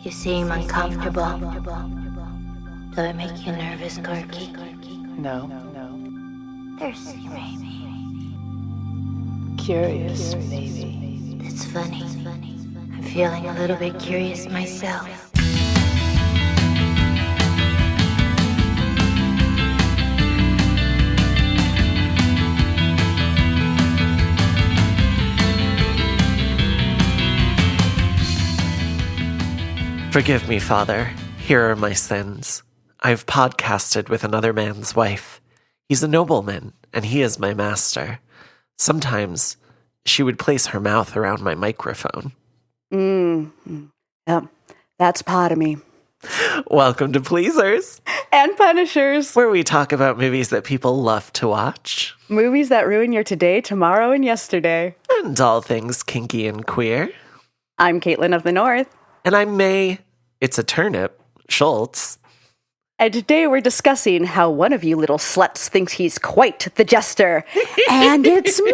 You seem uncomfortable. Do it make you nervous, Corky? No. Thirsty, maybe. Curious, maybe. That's funny. I'm feeling a little bit curious myself. Forgive me, Father. Here are my sins. I've podcasted with another man's wife. He's a nobleman, and he is my master. Sometimes she would place her mouth around my microphone. Yep, that's part of me. Welcome to Pleasers And Punishers. where we talk about movies that people love to watch. Movies that ruin your today, tomorrow, and yesterday. And all things kinky and queer. I'm Caitlyn of the North. And I'm May, it's a turnip, Schultz. And today we're discussing how one of you little sluts thinks he's quite the jester. And it's me!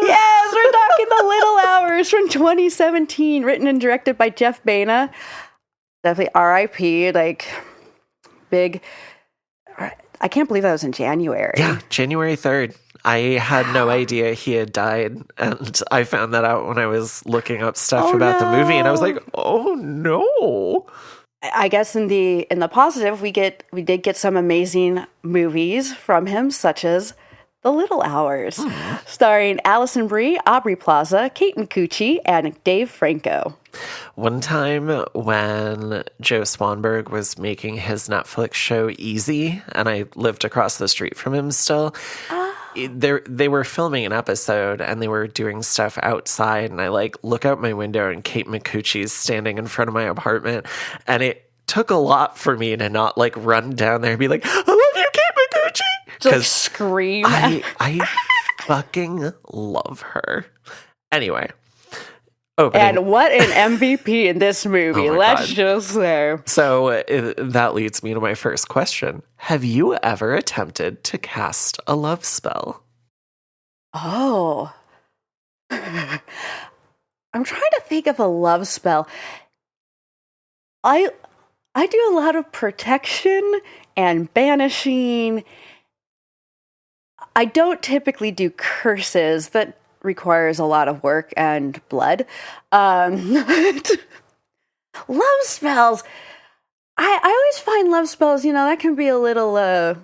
Yes, we're talking The Little Hours from 2017, written and directed by Jeff Baena. Definitely R.I.P., like, big... I can't believe that was in January. Yeah, January 3rd. I had no idea he had died, and I found that out when I was looking up stuff about the movie, and I was like, oh no. I guess in the positive, we did get some amazing movies from him, such as The Little Hours, starring Allison Brie, Aubrey Plaza, Caitlyn Cucci, and Dave Franco. One time when Joe Swanberg was making his Netflix show Easy, and I lived across the street from him still, they were filming an episode and they were doing stuff outside, and I look out my window and Kate McCucci's standing in front of my apartment, and it took a lot for me to not run down there and be like, I love you, Kate McCucci, Just scream. I fucking love her. Anyway. Opening. And what an MVP in this movie, let's just say. So that leads me to my first question. Have you ever attempted to cast a love spell? Oh. I'm trying to think of a love spell. I do a lot of protection and banishing. I don't typically do curses. That requires a lot of work and blood. Love spells. I always find love spells, that can be a little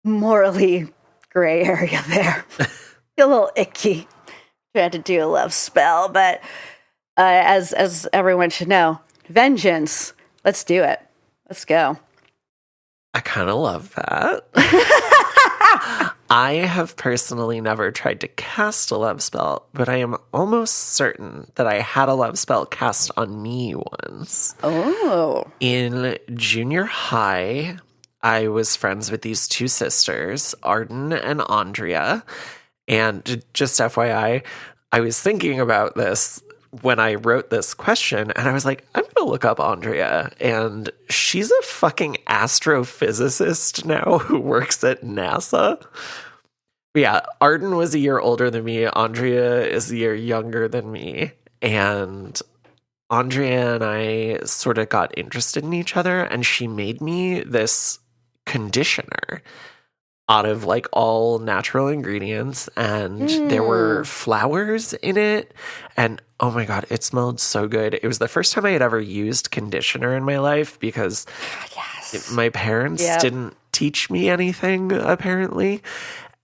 morally gray area there. A little icky trying to do a love spell, but as everyone should know, vengeance. Let's do it. Let's go. I kind of love that. I have personally never tried to cast a love spell, but I am almost certain that I had a love spell cast on me once. Oh. In junior high, I was friends with these two sisters, Arden and Andrea. And just FYI, I was thinking about this when I wrote this question, and I was like, I'm going to look up Andrea, and she's a fucking astrophysicist now who works at NASA. But yeah, Arden was a year older than me. Andrea is a year younger than me, and Andrea and I sort of got interested in each other, and she made me this conditioner out of all natural ingredients, and there were flowers in it, and oh my god, it smelled so good. It was the first time I had ever used conditioner in my life because my parents didn't teach me anything, apparently.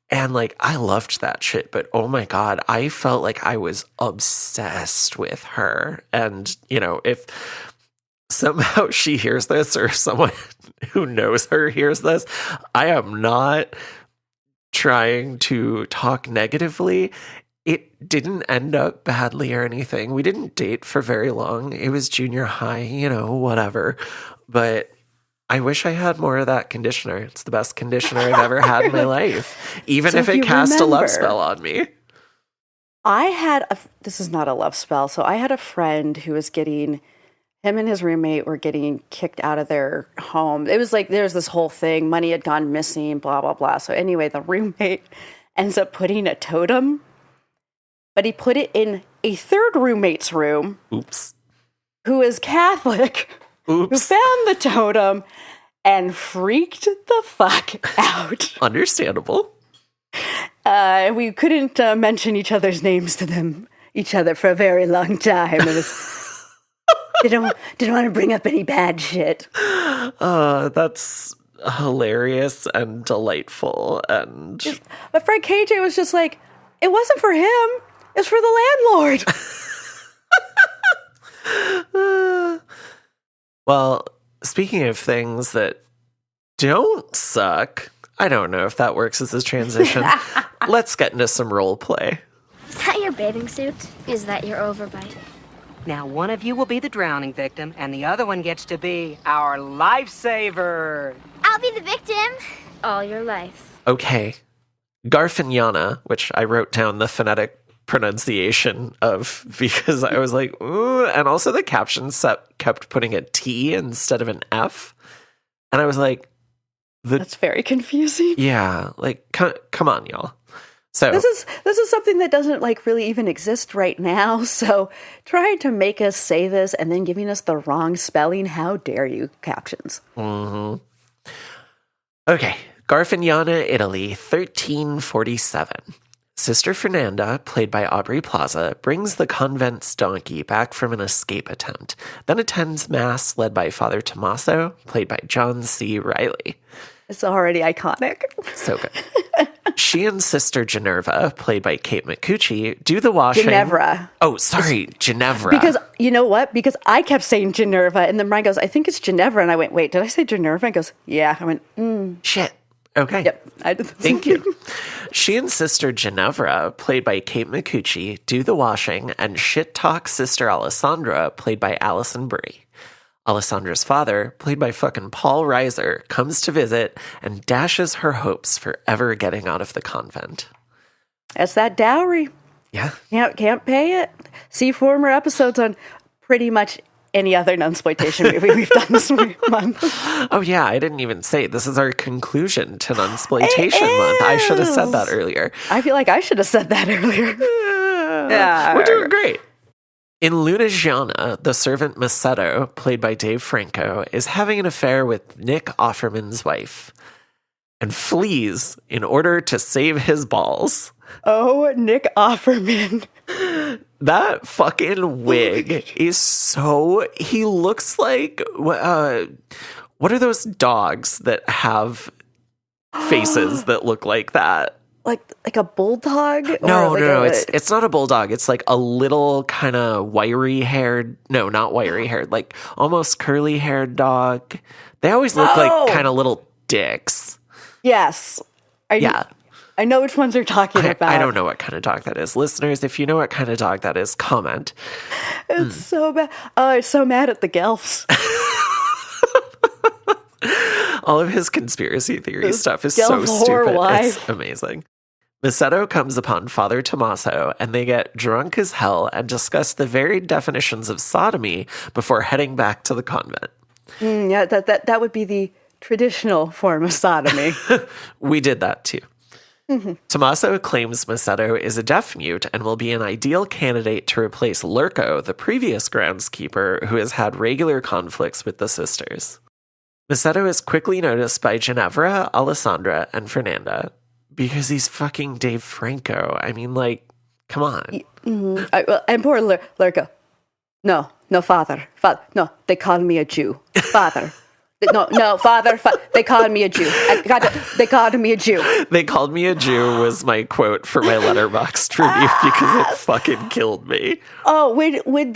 And I loved that shit, but oh my god, I felt like I was obsessed with her. And, if somehow she hears this, or someone who knows her hears this, I am not trying to talk negatively. It didn't end up badly or anything. We didn't date for very long. It was junior high, whatever. But I wish I had more of that conditioner. It's the best conditioner I've ever had in my life, even So if it cast a love spell on me. This is not a love spell. So I had a friend who was him and his roommate were getting kicked out of their home. It was there's this whole thing. Money had gone missing, blah, blah, blah. So anyway, the roommate ends up putting a totem, but he put it in a third roommate's room. Oops. Who is Catholic. Oops. Who found the totem and freaked the fuck out. Understandable. We couldn't mention each other's names to each other for a very long time. It was didn't want to bring up any bad shit. That's hilarious and delightful. And but Fred KJ was just like, it wasn't for him. It's for the landlord. Well, speaking of things that don't suck, I don't know if that works as a transition. Let's get into some role play. Is that your bathing suit? Is that your overbite? Now, one of you will be the drowning victim, and the other one gets to be our lifesaver. I'll be the victim. All your life. Okay. Garfignana, which I wrote down the phonetic pronunciation of because I was like, ooh, and also the caption kept putting a T instead of an F. And I was like, that's very confusing. Yeah, like, come on, y'all. So this is something that doesn't like really even exist right now. So trying to make us say this and then giving us the wrong spelling, how dare you, captions? Mm-hmm. Okay, Garfignana, Italy, 1347. Sister Fernanda, played by Aubrey Plaza, brings the convent's donkey back from an escape attempt, then attends Mass led by Father Tommaso, played by John C. Reilly. It's already iconic. So good. She and Sister Ginevra, played by Kate McCucci, do the washing. Ginevra. Oh, sorry, Ginevra. Because, you know what? Because I kept saying Ginevra, and then Brian goes, I think it's Ginevra. And I went, wait, did I say Ginevra? And he goes, yeah. I went, Shit. Okay. Yep. Thank you. She and Sister Ginevra, played by Kate McCucci, do the washing and shit-talk Sister Alessandra, played by Alison Brie. Alessandra's father, played by fucking Paul Reiser, comes to visit and dashes her hopes for ever getting out of the convent. That's that dowry. Yeah. Can't pay it. See former episodes on pretty much any other nunsploitation movie we've done this month. Oh, yeah, I didn't even say this is our conclusion to nunsploitation month. I should have said that earlier. I feel like I should have said that earlier. Yeah, we're doing great. In Lunigiana, the servant Masetto, played by Dave Franco, is having an affair with Nick Offerman's wife and flees in order to save his balls. Oh, Nick Offerman. That fucking wig is so... He looks like... what are those dogs that have faces that look like that? Like a bulldog? No, it's not a bulldog. It's like a little kind of wiry-haired... No, not wiry-haired. Like almost curly-haired dog. They always look like kind of little dicks. Yes. I know which ones you're talking about. I don't know what kind of dog that is. Listeners, if you know what kind of dog that is, comment. It's so bad. Oh, I'm so mad at the Gelfs. All of his conspiracy theory stuff is so stupid. It's amazing. Masetto comes upon Father Tommaso, and they get drunk as hell and discuss the varied definitions of sodomy before heading back to the convent. Yeah, that would be the traditional form of sodomy. We did that too. Mm-hmm. Tommaso claims Masetto is a deaf mute and will be an ideal candidate to replace Lurko, the previous groundskeeper, who has had regular conflicts with the sisters. Masetto is quickly noticed by Ginevra, Alessandra, and Fernanda because he's fucking Dave Franco. I mean, like, come on. Mm-hmm. And poor Lurko. No, Father. No, they call me a Jew. Father. No, Father. They called me a Jew. They called me a Jew. They called me a Jew was my quote for my Letterboxd review because it fucking killed me. Oh, when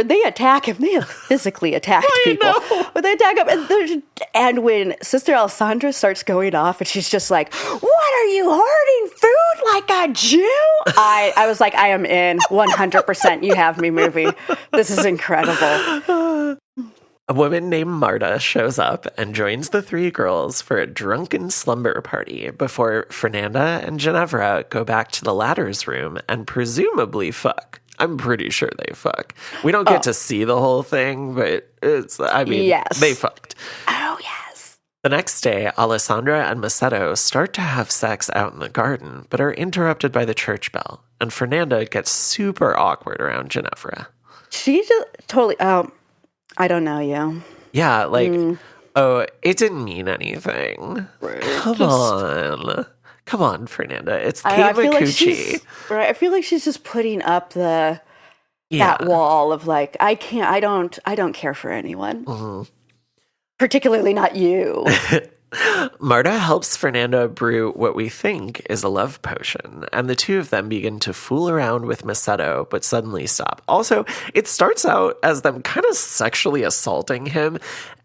they attack him, they have physically attacked people. When they attack him, and when Sister Alessandra starts going off, and she's just like, "What are you hoarding food like a Jew?" I was like, I am in 100%. You have me, movie. This is incredible. A woman named Marta shows up and joins the three girls for a drunken slumber party before Fernanda and Ginevra go back to the latter's room and presumably fuck. I'm pretty sure they fuck. We don't get to see the whole thing, but yes. They fucked. Oh, yes. The next day, Alessandra and Masetto start to have sex out in the garden, but are interrupted by the church bell. and Fernanda gets super awkward around Ginevra. She just totally, I don't know you. Yeah, like, oh, it didn't mean anything. Right. Come on, Fernanda. It's Kate I feel like Micucci. I feel like she's just putting up that wall of like, I don't care for anyone. Particularly not you. Marta helps Fernanda brew what we think is a love potion, and the two of them begin to fool around with Macedo, but suddenly stop. Also, it starts out as them kind of sexually assaulting him,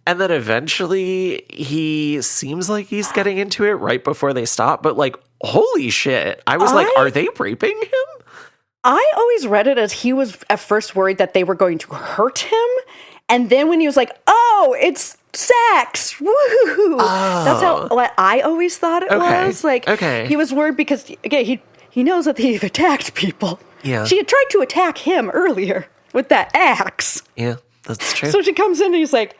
and then eventually he seems like he's getting into it right before they stop, but like, holy shit. I was like, are they raping him? I always read it as he was at first worried that they were going to hurt him, and then when he was like, oh, it's sex, woo! Oh. That's how what I always thought it was. Like, he was worried because again, he knows that they've attacked people. Yeah, she had tried to attack him earlier with that axe. Yeah, that's true. So she comes in and he's like,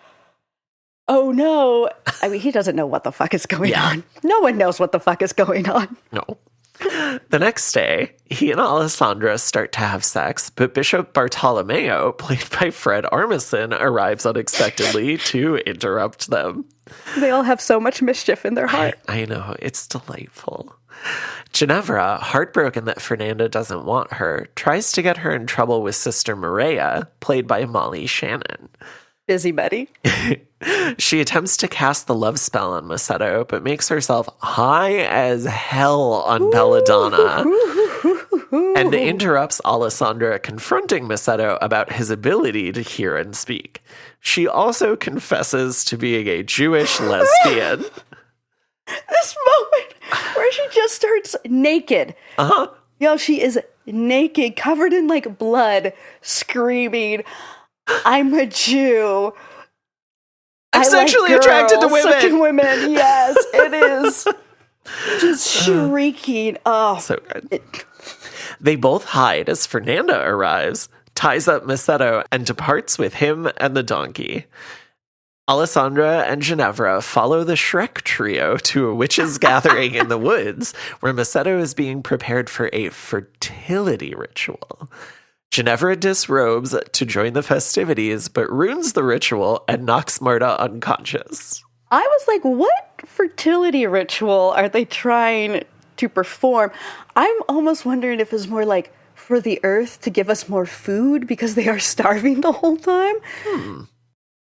oh no! I mean, he doesn't know what the fuck is going on. No one knows what the fuck is going on. No. The next day, he and Alessandra start to have sex, but Bishop Bartolomeo, played by Fred Armisen, arrives unexpectedly to interrupt them. They all have so much mischief in their heart. I know, it's delightful. Ginevra, heartbroken that Fernanda doesn't want her, tries to get her in trouble with Sister Maria, played by Molly Shannon. Busybody. She attempts to cast the love spell on Macedo, but makes herself high as hell on belladonna and interrupts Alessandra confronting Macedo about his ability to hear and speak. She also confesses to being a Jewish lesbian. This moment where she just starts naked. Yo, she is naked, covered in like blood, screaming, I'm a Jew. I'm sexually attracted to women. Sucking women, yes, it is. Just shrieking. Oh, so good. They both hide as Fernanda arrives, ties up Macedo, and departs with him and the donkey. Alessandra and Ginevra follow the Shrek trio to a witches' gathering in the woods, where Macedo is being prepared for a fertility ritual. Ginevra disrobes to join the festivities, but ruins the ritual and knocks Marta unconscious. I was like, what fertility ritual are they trying to perform? I'm almost wondering if it's more like for the earth to give us more food because they are starving the whole time.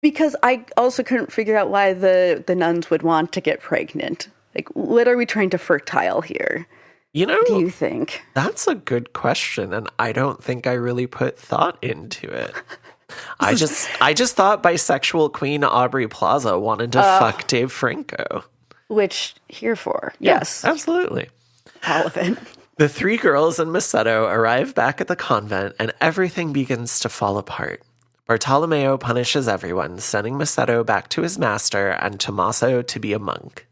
Because I also couldn't figure out why the nuns would want to get pregnant. Like, what are we trying to fertile here? You know, do you think? That's a good question, and I don't think I really put thought into it. I just thought bisexual queen Aubrey Plaza wanted to fuck Dave Franco. Which, here for. Yes. Absolutely. All of it. The three girls and Macedo arrive back at the convent, and everything begins to fall apart. Bartolomeo punishes everyone, sending Macedo back to his master and Tommaso to be a monk.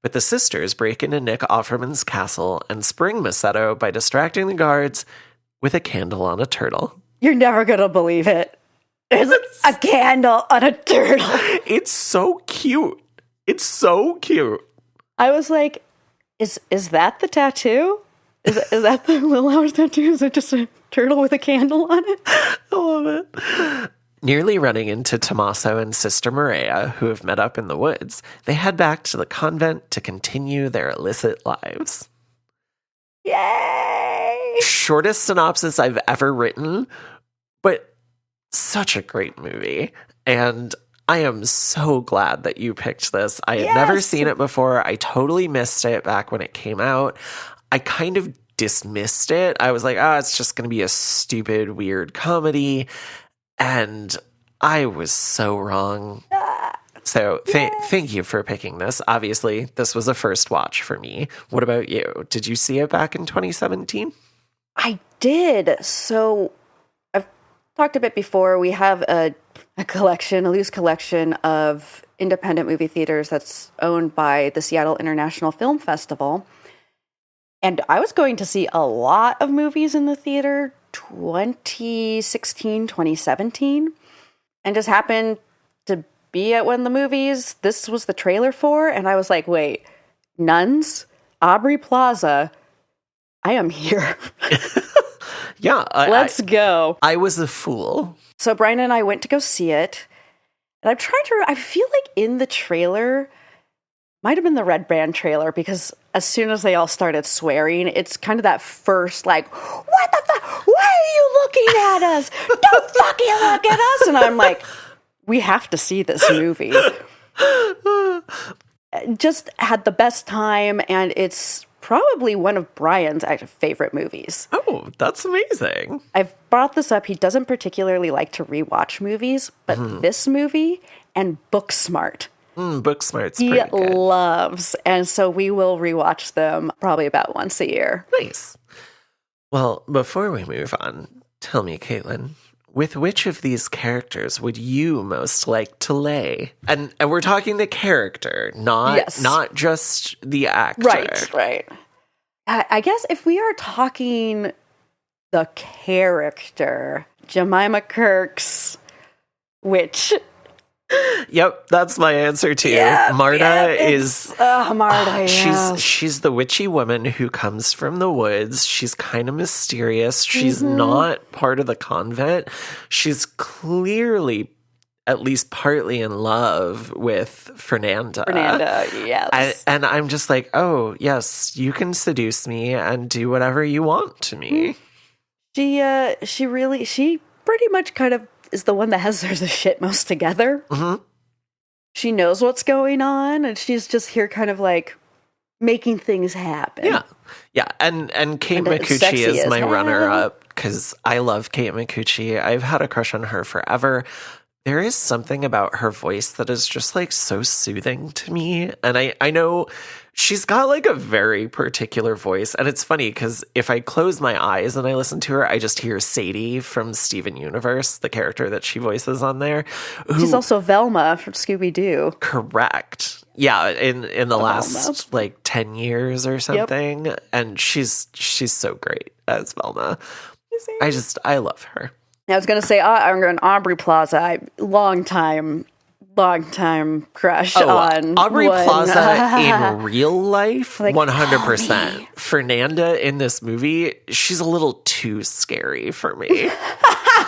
But the sisters break into Nick Offerman's castle and spring Macedo by distracting the guards with a candle on a turtle. You're never going to believe it. There's a candle on a turtle. It's so cute. It's so cute. I was like, is that the tattoo? Is that the Little Hours tattoo? Is it just a turtle with a candle on it? I love it. Nearly running into Tommaso and Sister Maria, who have met up in the woods, they head back to the convent to continue their illicit lives. Yay! Shortest synopsis I've ever written, but such a great movie. And I am so glad that you picked this. I had never seen it before. I totally missed it back when it came out. I kind of dismissed it. I was like, it's just going to be a stupid, weird comedy. And I was so wrong. So thank you for picking this. Obviously, this was a first watch for me. What about you? Did you see it back in 2017? I did. So I've talked a bit before. We have a loose collection of independent movie theaters that's owned by the Seattle International Film Festival. And I was going to see a lot of movies in the theater 2016, 2017, and just happened to be at one of the movies this was the trailer for, and I was like, wait, nuns, Aubrey Plaza, I am here. Yeah. Let's go. I was a fool. So Brian and I went to go see it. And I'm trying to, I feel like in the trailer, might have been the Red Band trailer, because as soon as they all started swearing, it's kind of that first, like, what the fuck? Why are you looking at us? Don't fucking look at us. And I'm like, we have to see this movie. Just had the best time, and it's probably one of Brian's favorite movies. Oh, that's amazing. I've brought this up. He doesn't particularly like to rewatch movies, but this movie and Booksmart, Booksmart's he pretty good. loves. And so we will rewatch them probably about once a year. Nice. Well, before we move on, tell me, Caitlyn, with which of these characters would you most like to lay? And we're talking the character, not just the actor. Right. I guess if we are talking the character, Jemima Kirk's witch. Yep, that's my answer too. Marta is Marta. She's the witchy woman who comes from the woods. She's kind of mysterious. She's not part of the convent. She's clearly at least partly in love with Fernanda. Yes. And I'm just like, oh, yes, you can seduce me and do whatever you want to me. She pretty much kind of is the one that has the shit most together. Mm-hmm. She knows what's going on, and she's just here kind of like making things happen. Yeah. And Kate Micucci is my runner-up because I love Kate Micucci. I've had a crush on her forever. There is something about her voice that is just like so soothing to me. And I know she's got like a very particular voice. And it's funny because if I close my eyes and I listen to her, I just hear Sadie from Steven Universe, the character that she voices on there. She's also Velma from Scooby-Doo. Correct. Yeah, in the last like 10 years or something. Yep. And she's so great as Velma. I love her. I was going to say, I'm going Aubrey Plaza. Long time crush on Aubrey one. Plaza in real life, like, 100%. Fernanda in this movie, she's a little too scary for me.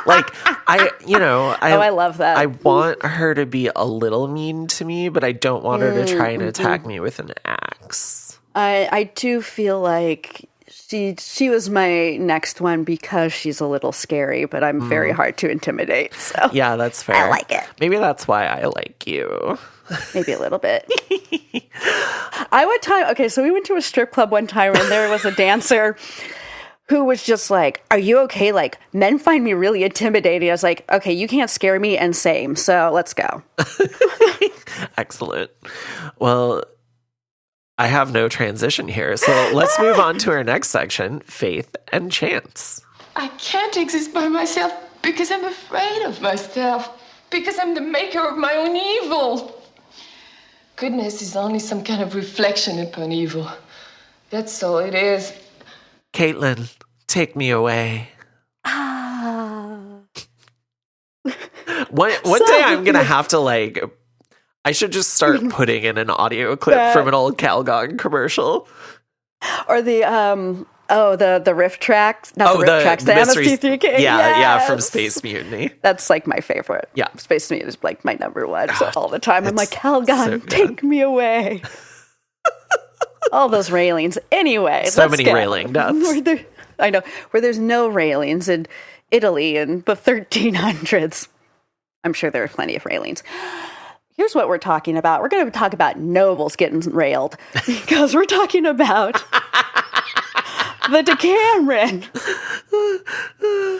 Like, I love that. I want her to be a little mean to me, but I don't want her to try and attack me with an axe. I do feel like she was my next one because she's a little scary, but I'm very hard to intimidate. So yeah, that's fair. I like it. Maybe that's why I like you. Maybe a little bit. So we went to a strip club one time, and there was a dancer who was just like, "Are you okay? Like, men find me really intimidating." I was like, "Okay, you can't scare me, and same. So let's go." Excellent. Well, I have no transition here, so let's move on to our next section, Faith and Chance. I can't exist by myself because I'm afraid of myself, because I'm the maker of my own evil. Goodness is only some kind of reflection upon evil. That's all it is. Caitlyn, take me away. One day I'm going to have to I should just start putting in an audio clip from an old Calgon commercial. Or the riff tracks. Not the riff tracks. The MST3K. Yeah, from Space Mutiny. That's like my favorite. Yeah. Space Mutiny is like my number one. So all the time I'm like, Calgon, take me away. All those railings. Anyway. So many railing deaths. I know. Where there's no railings in Italy in the 1300s. I'm sure there are plenty of railings. Here's what we're talking about. We're going to talk about nobles getting railed because we're talking about the Decameron,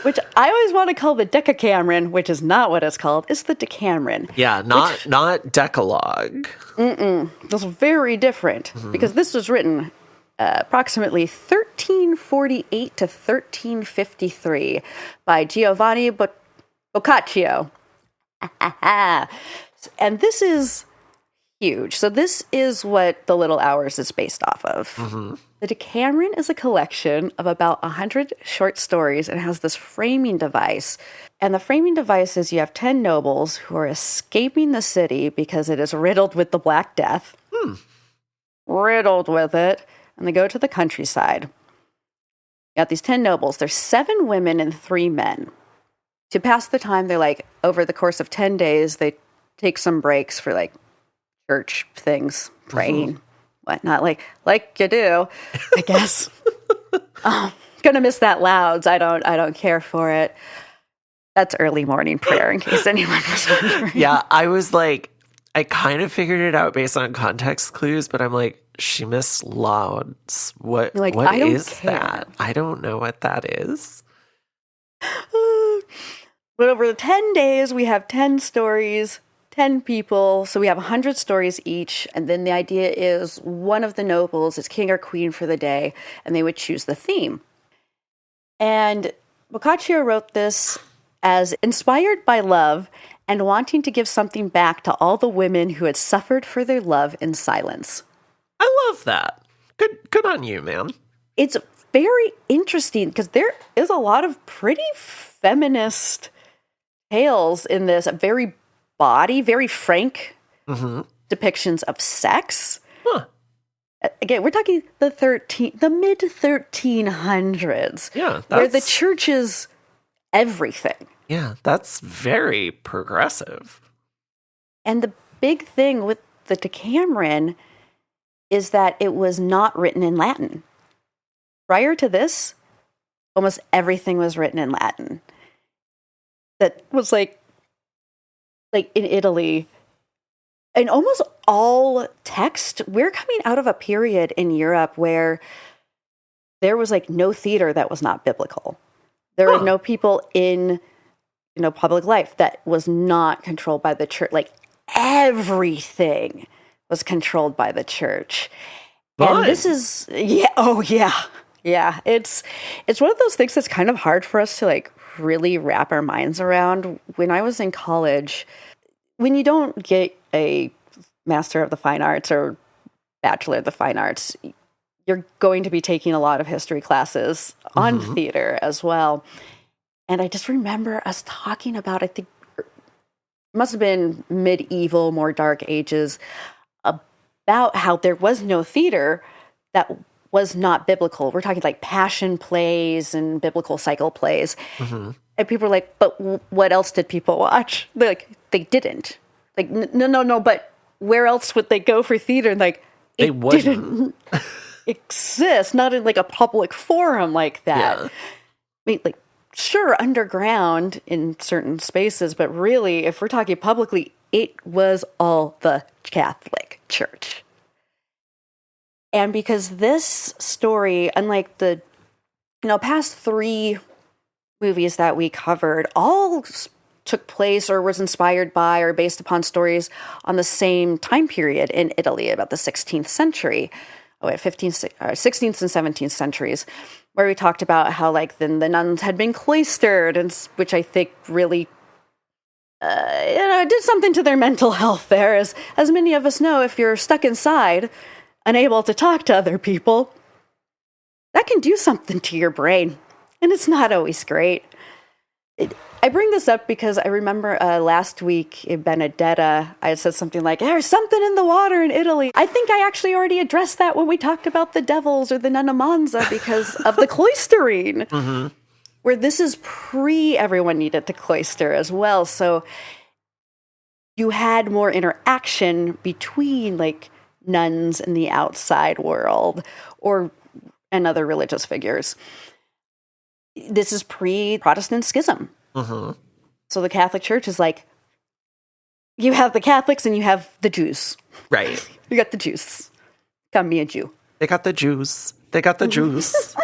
which I always want to call the Decacameron, which is not what it's called. It's the Decameron. Yeah, not Decalogue. It's very different because this was written approximately 1348 to 1353 by Giovanni Boccaccio. And this is huge. So this is what The Little Hours is based off of. Mm-hmm. The Decameron is a collection of about 100 short stories and has this framing device. And the framing device is you have 10 nobles who are escaping the city because it is riddled with the Black Death. Riddled with it. And they go to the countryside. You got these 10 nobles. There's 7 women and 3 men. To pass the time, they're like, over the course of 10 days, they take some breaks for like church things, praying, whatnot, like you do, I guess. Gonna miss that louds. I don't care for it. That's early morning prayer, in case anyone was wondering. Yeah, I was like, I kind of figured it out based on context clues, but I'm like, she missed louds. What is that? I don't know what that is. But over the 10 days, we have 10 stories, 10 people. So we have 100 stories each. And then the idea is one of the nobles is king or queen for the day, and they would choose the theme. And Boccaccio wrote this as inspired by love and wanting to give something back to all the women who had suffered for their love in silence. I love that. Good on you, man. It's very interesting because there is a lot of pretty feminist tales in this, very bawdy, very frank depictions of sex. Huh. Again, we're talking the mid 1300s, where the church is everything. Yeah, that's very progressive. And the big thing with the Decameron is that it was not written in Latin. Prior to this, almost everything was written in Latin. That was like in Italy, and almost all text, we're coming out of a period in Europe where there was like no theater that was not biblical. There were no people in public life that was not controlled by the church. Like everything was controlled by the church. Fun. And this is yeah. It's one of those things that's kind of hard for us to like really wrap our minds around. When I was in college, when you don't get a Master of the Fine Arts or Bachelor of the Fine Arts, you're going to be taking a lot of history classes on theater as well. And I just remember us talking about, I think it must have been medieval, more dark ages, about how there was no theater that was not biblical. We're talking like passion plays and biblical cycle plays. And people were like, but what else did people watch? They're like, they didn't. Like, no, but where else would they go for theater? And like, They wouldn't exist, not in like a public forum like that. Yeah. I mean, like, sure, underground in certain spaces, but really, if we're talking publicly, it was all the Catholic Church. And because this story, unlike the past 3 movies that we covered, all took place or was inspired by or based upon stories on the same time period in Italy, about the 16th century, 16th and 17th centuries, where we talked about how like then the nuns had been cloistered, and which I think really did something to their mental health there. As many of us know, if you're stuck inside, unable to talk to other people, that can do something to your brain, and it's not always great. I bring this up because I remember last week in Benedetta, I said something like, there's something in the water in Italy. I think I actually already addressed that when we talked about the devils or the Nunnamanza because of the cloistering, where this is everyone needed to cloister as well. So you had more interaction between like nuns in the outside world and other religious figures. This is pre-Protestant schism. So the Catholic Church is like, you have the Catholics and you have the Jews. Right. You got the Jews. Come be a Jew. They got the Jews. They got the Jews.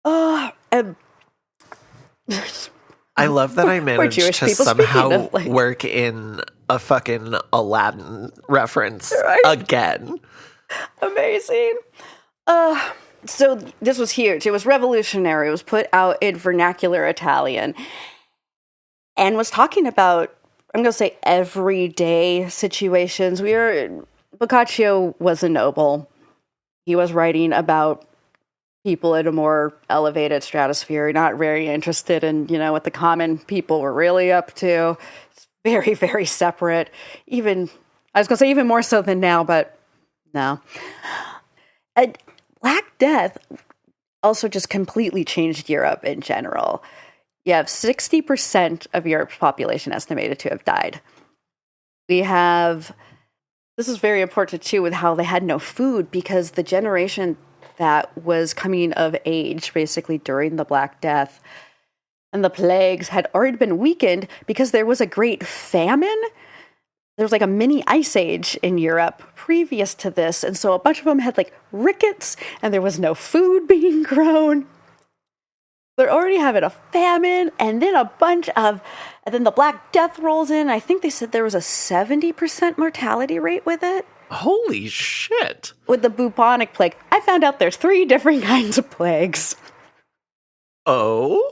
I love that I managed to somehow work in a fucking Aladdin reference again. Amazing. So this was huge. It was revolutionary. It was put out in vernacular Italian and was talking about, I'm going to say, everyday situations. Boccaccio was a noble. He was writing about people in a more elevated stratosphere, not very interested in, what the common people were really up to. It's very, very separate. Even more so than now, but No. Black Death also just completely changed Europe in general. You have 60% of Europe's population estimated to have died. We have, this is very important too, with how they had no food, because the generation that was coming of age basically during the Black Death and the plagues had already been weakened because there was a great famine. There was like a mini ice age in Europe previous to this. And so a bunch of them had like rickets and there was no food being grown. They're already having a famine, and then and then the Black Death rolls in. I think they said there was a 70% mortality rate with it. Holy shit. With the bubonic plague. I found out there's 3 different kinds of plagues. Oh?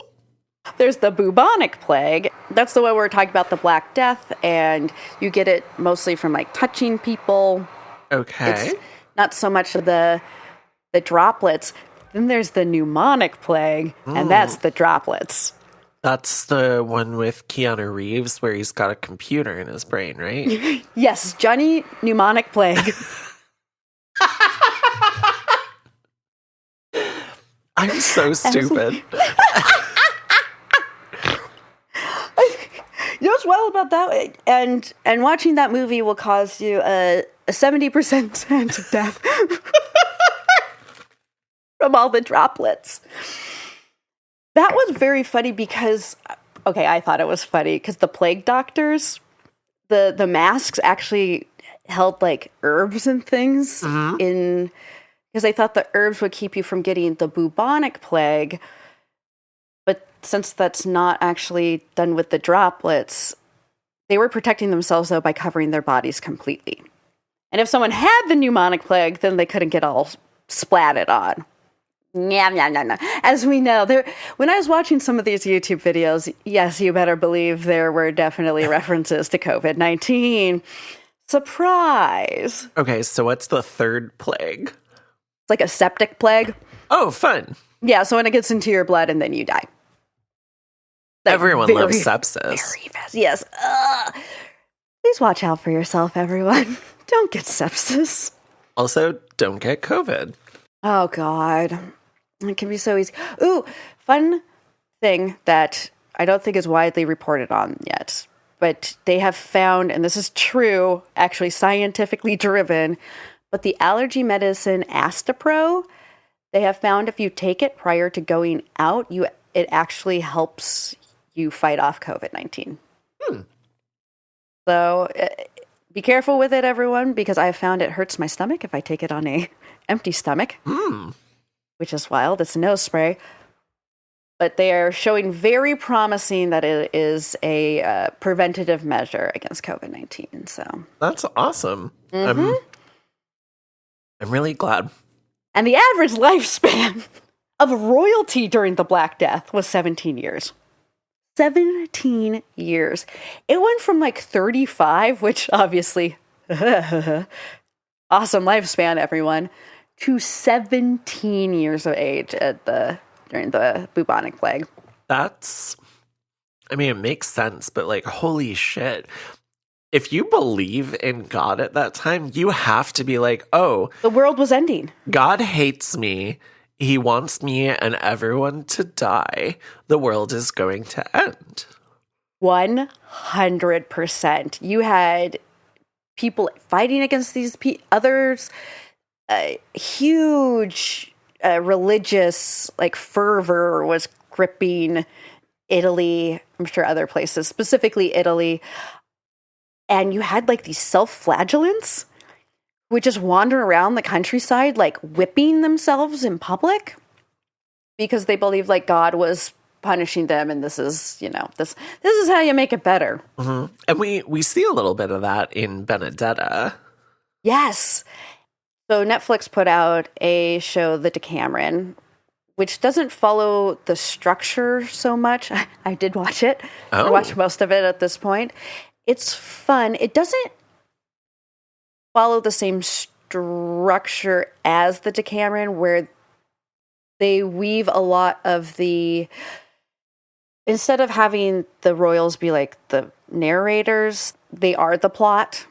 There's the bubonic plague. That's the one we're talking about, the Black Death, and you get it mostly from like touching people. Okay. It's not so much the droplets. Then there's the pneumonic plague, and that's the droplets. That's the one with Keanu Reeves where he's got a computer in his brain, right? Yes, Johnny Pneumonic Plague. I'm so stupid. You know what's well about that? And watching that movie will cause you a 70% chance of death from all the droplets. That was very funny because, okay, I thought it was funny because the plague doctors, the masks actually held like herbs and things in, because they thought the herbs would keep you from getting the bubonic plague. But since that's not actually done with the droplets, they were protecting themselves though by covering their bodies completely. And if someone had the pneumonic plague, then they couldn't get all splatted on. No. As we know, when I was watching some of these YouTube videos, yes, you better believe there were definitely references to COVID-19. Surprise! Okay, so what's the third plague? It's like a septic plague. Oh, fun. Yeah, so when it gets into your blood and then you die. Like Everyone loves sepsis. Very fast. Yes. Please watch out for yourself, everyone. Don't get sepsis. Also, don't get COVID. Oh, God. It can be so easy. Ooh, fun thing that I don't think is widely reported on yet, but they have found, and this is true, actually scientifically driven, but the allergy medicine Astapro, they have found if you take it prior to going out, it actually helps you fight off COVID-19. So be careful with it, everyone, because I have found it hurts my stomach if I take it on a empty stomach, which is wild. It's a nose spray. But they are showing very promising that it is a preventative measure against COVID-19. So that's awesome. I'm really glad. And the average lifespan of royalty during the Black Death was 17 years. 17 years. It went from like 35, which obviously, awesome lifespan, everyone, to 17 years of age during the bubonic plague. It makes sense, but like, holy shit. If you believe in God at that time, you have to be like, oh, the world was ending. God hates me. He wants me and everyone to die. The world is going to end. 100%. You had people fighting against these others. Huge religious fervor was gripping Italy. I'm sure other places, specifically Italy. And you had these self-flagellants who would just wander around the countryside, whipping themselves in public because they believed God was punishing them, and this is how you make it better. Mm-hmm. And we see a little bit of that in Benedetta. Yes. So Netflix put out a show, The Decameron, which doesn't follow the structure so much. I did watch it. I watched most of it at this point. It's fun. It doesn't follow the same structure as the Decameron, where they weave a lot of instead of having the royals be the narrators, they are the plot.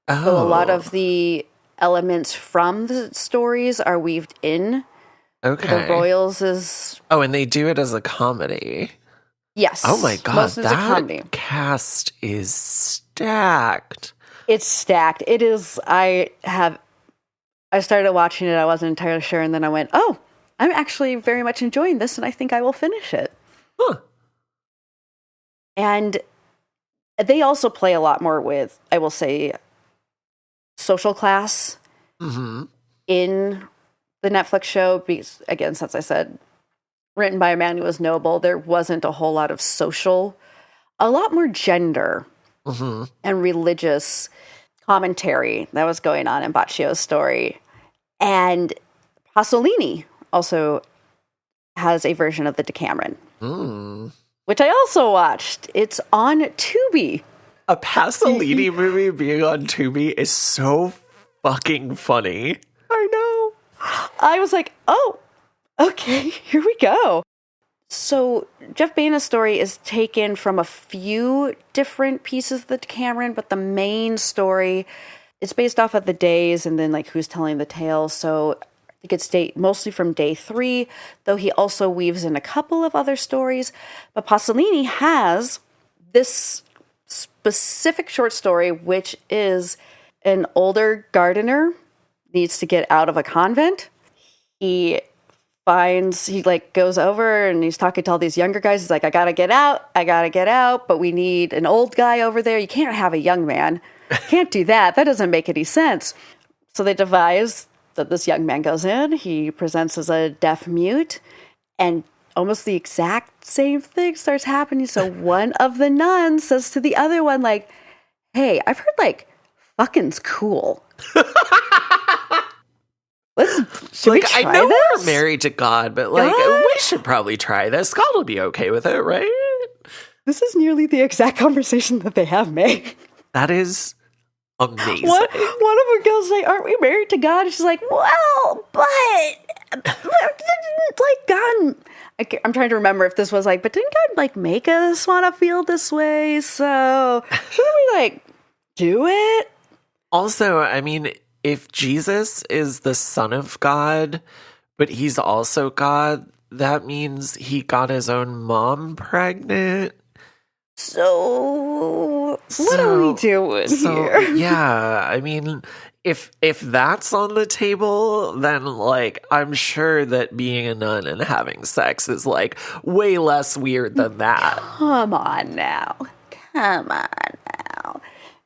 So a lot of the elements from the stories are weaved in. Okay. The Royals is... Oh, and they do it as a comedy. Yes. Oh my God, most of it's a comedy. that cast is stacked. It's stacked. It is. I started watching it. I wasn't entirely sure. And then I went, oh, I'm actually very much enjoying this. And I think I will finish it. Huh. And they also play a lot more with, I will say, social class in the Netflix show. Because, again, since I said, written by a man who was noble, there wasn't a whole lot of social, a lot more gender and religious commentary that was going on in Baccio's story. And Pasolini also has a version of the Decameron, which I also watched. It's on Tubi. A Pasolini movie being on Tubi is so fucking funny. I know. I was like, oh, okay, here we go. So Jeff Baena's story is taken from a few different pieces of the Decameron, but the main story is based off of the days and then like who's telling the tale. So I think it's mostly from day 3, though he also weaves in a couple of other stories. But Pasolini has this specific short story, which is an older gardener needs to get out of a convent. He goes over and he's talking to all these younger guys. He's like, I gotta get out, but we need an old guy over there. You can't have a young man. Can't do that. That doesn't make any sense. So they devise that this young man goes in, he presents as a deaf mute, and almost the exact same thing starts happening. So one of the nuns says to the other one, like, hey, I've heard, like, fucking's cool. Should we try I know this? we're married to God, but like we should probably try this. God will be okay with it, right? This is nearly the exact conversation that they have, May. That is amazing. One of them goes like, aren't we married to God? And she's like, well, but like God, I'm trying to remember if this was like, but didn't God like make us want to feel this way? So shouldn't we like do it? Also, I mean, if Jesus is the Son of God, but he's also God, that means he got his own mom pregnant. So what are we doing here? Yeah, I mean, if that's on the table, then like I'm sure that being a nun and having sex is like way less weird than that. Come on now.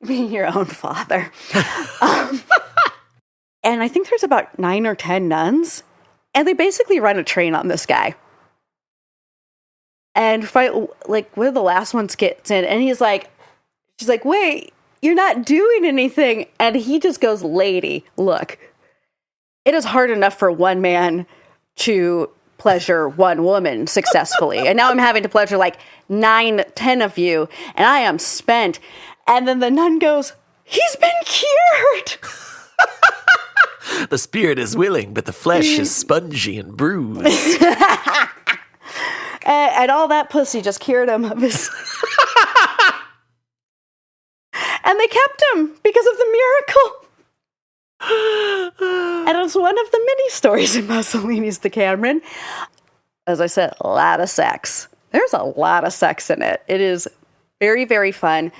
Being your own father. And I think there's about 9 or 10 nuns, and they basically run a train on this guy. And like one of the last ones gets in, and she's like, wait, you're not doing anything. And he just goes, lady, look, it is hard enough for one man to pleasure one woman successfully. And now I'm having to pleasure like 9, 10 of you, and I am spent. And then the nun goes, he's been cured. The spirit is willing, but the flesh is spongy and bruised. And all that pussy just cured him of his... And they kept him because of the miracle. And it's one of the many stories in Mussolini's Decameron. As I said, a lot of sex. There's a lot of sex in it. It is very, very fun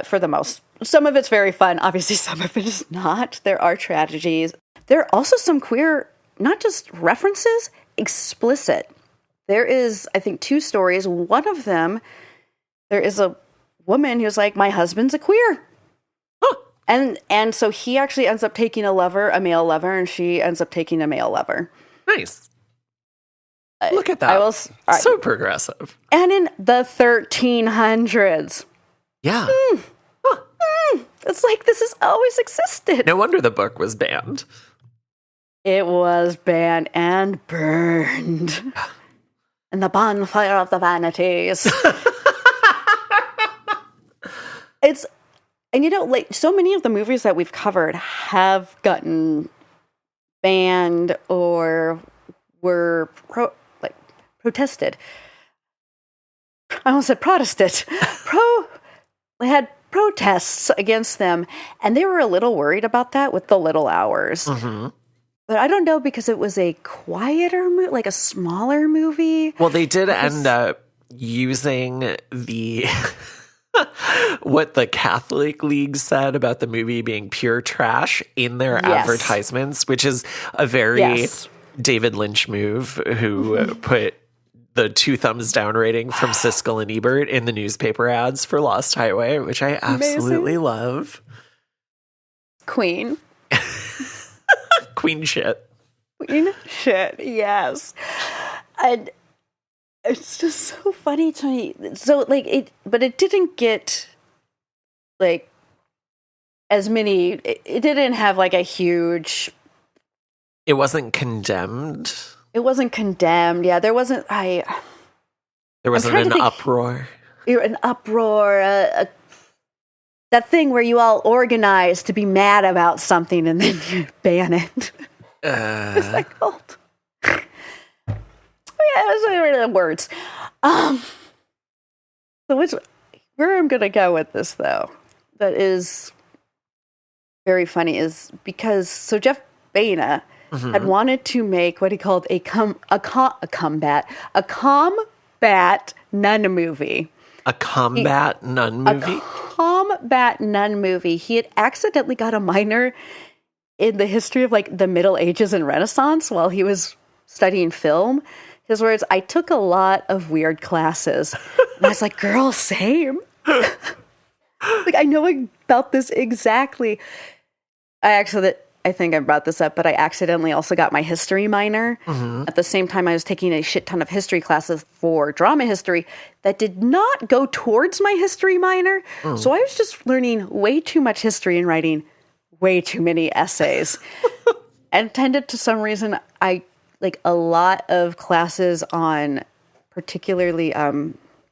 for the most. Some of it's very fun. Obviously, some of it is not. There are tragedies. There are also some queer, not just references, explicit. There is, I think, 2 stories. One of them, there is a woman who's like, my husband's a queer. Huh. And so he actually ends up taking a male lover, and she ends up taking a male lover. Nice. Look at that. So progressive. And in the 1300s. Yeah. It's like this has always existed. No wonder the book was banned. It was banned and burned. In the bonfire of the vanities. And you know, like so many of the movies that we've covered have gotten banned or were protested. I almost said Protestant. They had protests against them, and they were a little worried about that with the little hours. Mm-hmm. But I don't know, because it was a quieter movie, like a smaller movie. Well, they did end up using the what the Catholic League said about the movie being pure trash in their advertisements, which is a very David Lynch move, who put the 2 thumbs down rating from Siskel and Ebert in the newspaper ads for Lost Highway, which I absolutely love. Queen shit. Queen shit, yes. And it's just so funny to me. So, like, but it didn't get, like, as many, it didn't have, like, a huge... It wasn't condemned. It wasn't condemned, yeah. There wasn't, There wasn't an uproar. An uproar, that thing where you all organize to be mad about something and then you ban it. What's that called? Yeah, the words. So where I'm going to go with this, though, that is very funny, is because, so Jeff Baena had wanted to make what he called a combat nun movie. A combat nun movie? A combat nun movie. He had accidentally got a minor in the history of, like, the Middle Ages and Renaissance while he was studying film. His words, I took a lot of weird classes. And I was like, girl, same. Like, I know about this exactly. I think I brought this up, but I accidentally also got my history minor. At the same time, I was taking a shit ton of history classes for drama history that did not go towards my history minor. So I was just learning way too much history and writing way too many essays. And tended to some reason, I like a lot of classes on particularly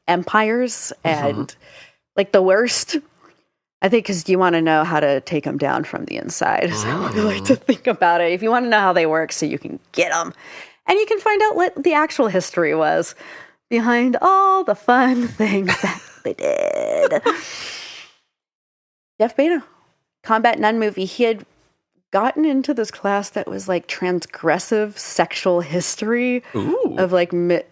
empires and like the worst. I think because you want to know how to take them down from the inside. So I like to think about it. If you want to know how they work so you can get them. And you can find out what the actual history was behind all the fun things that they did. Jeff Baena, combat nun movie. He had gotten into this class that was like transgressive sexual history of like the